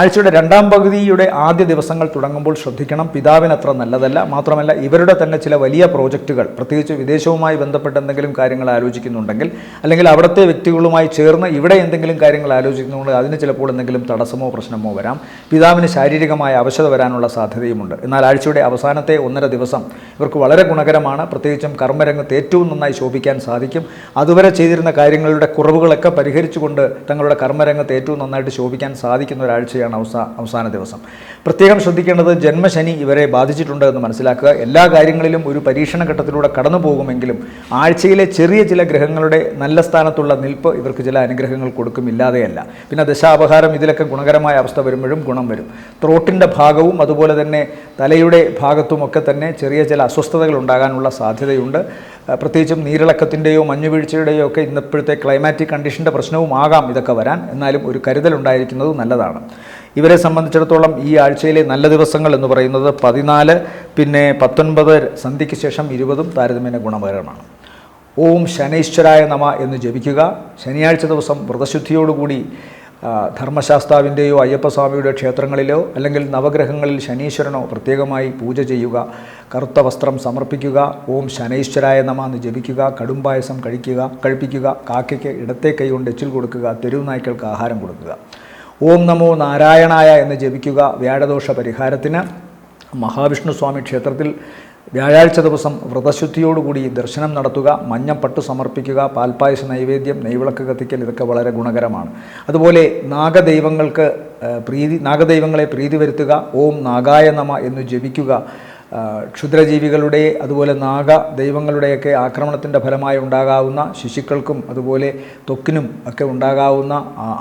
ആഴ്ചയുടെ രണ്ടാം പകുതിയുടെ ആദ്യ ദിവസങ്ങൾ തുടങ്ങുമ്പോൾ ശ്രദ്ധിക്കണം, പിതാവിനത്ര നല്ലതല്ല. മാത്രമല്ല ഇവരുടെ തന്നെ ചില വലിയ പ്രോജക്റ്റുകൾ, പ്രത്യേകിച്ച് വിദേശവുമായി ബന്ധപ്പെട്ട എന്തെങ്കിലും കാര്യങ്ങൾ ആലോചിക്കുന്നുണ്ടെങ്കിൽ, അല്ലെങ്കിൽ അവിടുത്തെ വ്യക്തികളുമായി ചേർന്ന് ഇവിടെ എന്തെങ്കിലും കാര്യങ്ങൾ ആലോചിക്കുന്നുണ്ടെങ്കിൽ അതിന് ചിലപ്പോൾ എന്തെങ്കിലും തടസ്സമോ പ്രശ്നമോ വരാം. പിതാവിന് ശാരീരികമായ അവശത വരാനുള്ള സാധ്യതയുമുണ്ട്. എന്നാൽ ആഴ്ചയുടെ അവസാനത്തെ 1.5 ദിവസം ഇവർക്ക് വളരെ ഗുണകരമാണ്. പ്രത്യേകിച്ചും കർമ്മരംഗത്ത് ഏറ്റവും നന്നായി ശോഭിക്കാൻ സാധിക്കും. അതുവരെ ചെയ്തിരുന്ന കാര്യങ്ങളുടെ കുറവുകളൊക്കെ പരിഹരിച്ചുകൊണ്ട് തങ്ങളുടെ കർമ്മരംഗത്ത് ഏറ്റവും നന്നായിട്ട് ശോഭിക്കാൻ സാധിക്കുന്ന ഒരാഴ്ചയാണ് അവസാന ദിവസം. പ്രത്യേകം ശ്രദ്ധിക്കേണ്ടത്, ജന്മശനി ഇവരെ ബാധിച്ചിട്ടുണ്ട് എന്ന് മനസ്സിലാക്കുക. എല്ലാ കാര്യങ്ങളിലും ഒരു പരീക്ഷണ ഘട്ടത്തിലൂടെ കടന്നു പോകുമെങ്കിലും ആഴ്ചയിലെ ചെറിയ ചില ഗ്രഹങ്ങളുടെ നല്ല സ്ഥാനത്തുള്ള നിൽപ്പ് ഇവർക്ക് ചില അനുഗ്രഹങ്ങൾ കൊടുക്കും, ഇല്ലാതെയല്ല. പിന്നെ ദശാപഹാരം ഇതിലൊക്കെ ഗുണകരമായ അവസ്ഥ വരുമ്പോഴും ഗുണം വരും. ത്രോട്ടിൻ്റെ ഭാഗവും അതുപോലെ തന്നെ തലയുടെ ഭാഗത്തുമൊക്കെ തന്നെ ചെറിയ ചില അസ്വസ്ഥതകൾ ഉണ്ടാകാനുള്ള സാധ്യതയുണ്ട്. പ്രത്യേകിച്ചും നീരിളക്കത്തിൻ്റെയോ മഞ്ഞുവീഴ്ചയുടെയോ ഒക്കെ ഇന്നിപ്പോഴത്തെ ക്ലൈമാറ്റിക് കണ്ടീഷൻ്റെ പ്രശ്നവുമാകാം ഇതൊക്കെ വരാൻ. എന്നാലും ഒരു കരുതലുണ്ടായിരിക്കുന്നത് നല്ലതാണ്. ഇവരെ സംബന്ധിച്ചിടത്തോളം ഈ ആഴ്ചയിലെ നല്ല ദിവസങ്ങൾ എന്ന് പറയുന്നത് 14, പിന്നെ 19 സന്ധ്യയ്ക്ക് ശേഷം 20 താരതമ്യേന ഗുണകരമാണ്. ഓം ശനൈശ്വരായ നമ എന്ന് ജപിക്കുക. ശനിയാഴ്ച ദിവസം വ്രതശുദ്ധിയോടുകൂടി ധർമ്മശാസ്താവിൻ്റെയോ അയ്യപ്പസ്വാമിയുടെ ക്ഷേത്രങ്ങളിലോ അല്ലെങ്കിൽ നവഗ്രഹങ്ങളിൽ ശനീശ്വരനോ പ്രത്യേകമായി പൂജ ചെയ്യുക. കറുത്ത വസ്ത്രം സമർപ്പിക്കുക. ഓം ശനൈശ്വരായ നമ എന്ന് ജപിക്കുക. കടുംപായസം കഴിപ്പിക്കുക. കാക്കയ്ക്ക് ഇടത്തെ കൈ കൊണ്ട് എച്ചിൽ കൊടുക്കുക. തെരുവ് നായ്ക്കൾക്ക് ആഹാരം കൊടുക്കുക. ഓം നമോ നാരായണായ എന്ന് ജപിക്കുക. വ്യാഴദോഷ പരിഹാരത്തിന് മഹാവിഷ്ണു സ്വാമി ക്ഷേത്രത്തിൽ വ്യാഴാഴ്ച ദിവസം വ്രതശുദ്ധിയോടുകൂടി ദർശനം നടത്തുക. മഞ്ഞപ്പട്ട് സമർപ്പിക്കുക. പാൽപ്പായസ നൈവേദ്യം, നെയ്വിളക്ക് കത്തിക്കൽ, ഇതൊക്കെ വളരെ ഗുണകരമാണ്. അതുപോലെ നാഗദൈവങ്ങളെ പ്രീതി വരുത്തുക. ഓം നാഗായ നമ എന്ന് ജപിക്കുക. ക്ഷുദ്രജീവികളുടെ അതുപോലെ നാഗദൈവങ്ങളുടെയൊക്കെ ആക്രമണത്തിൻ്റെ ഫലമായി ഉണ്ടാകാവുന്ന ശിശുക്കൾക്കും അതുപോലെ ത്വക്കിനും ഒക്കെ ഉണ്ടാകാവുന്ന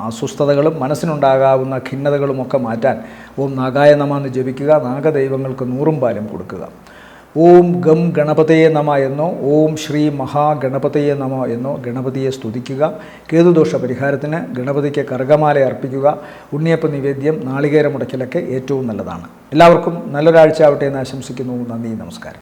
അസ്വസ്ഥതകളും മനസ്സിനുണ്ടാകാവുന്ന ഖിന്നതകളുമൊക്കെ മാറ്റാൻ ഓം നാഗായ നമ എന്ന് ജപിക്കുക. നാഗദൈവങ്ങൾക്ക് 100 പാലും കൊടുക്കുക. ഓം ഗം ഗണപതയെ നമ എന്നോ ഓം ശ്രീ മഹാഗണപതയെ നമ എന്നോ ഗണപതിയെ സ്തുതിക്കുക. കേതുദോഷ പരിഹാരത്തിന് ഗണപതിക്ക് കർഗമാല അർപ്പിക്കുക. ഉണ്ണിയപ്പ നിവേദ്യം, നാളികേര മുടക്കലൊക്കെ ഏറ്റവും നല്ലതാണ്. എല്ലാവർക്കും നല്ലൊരാഴ്ച ആവട്ടെ എന്ന് ആശംസിക്കുന്നു. നന്ദി, നമസ്കാരം.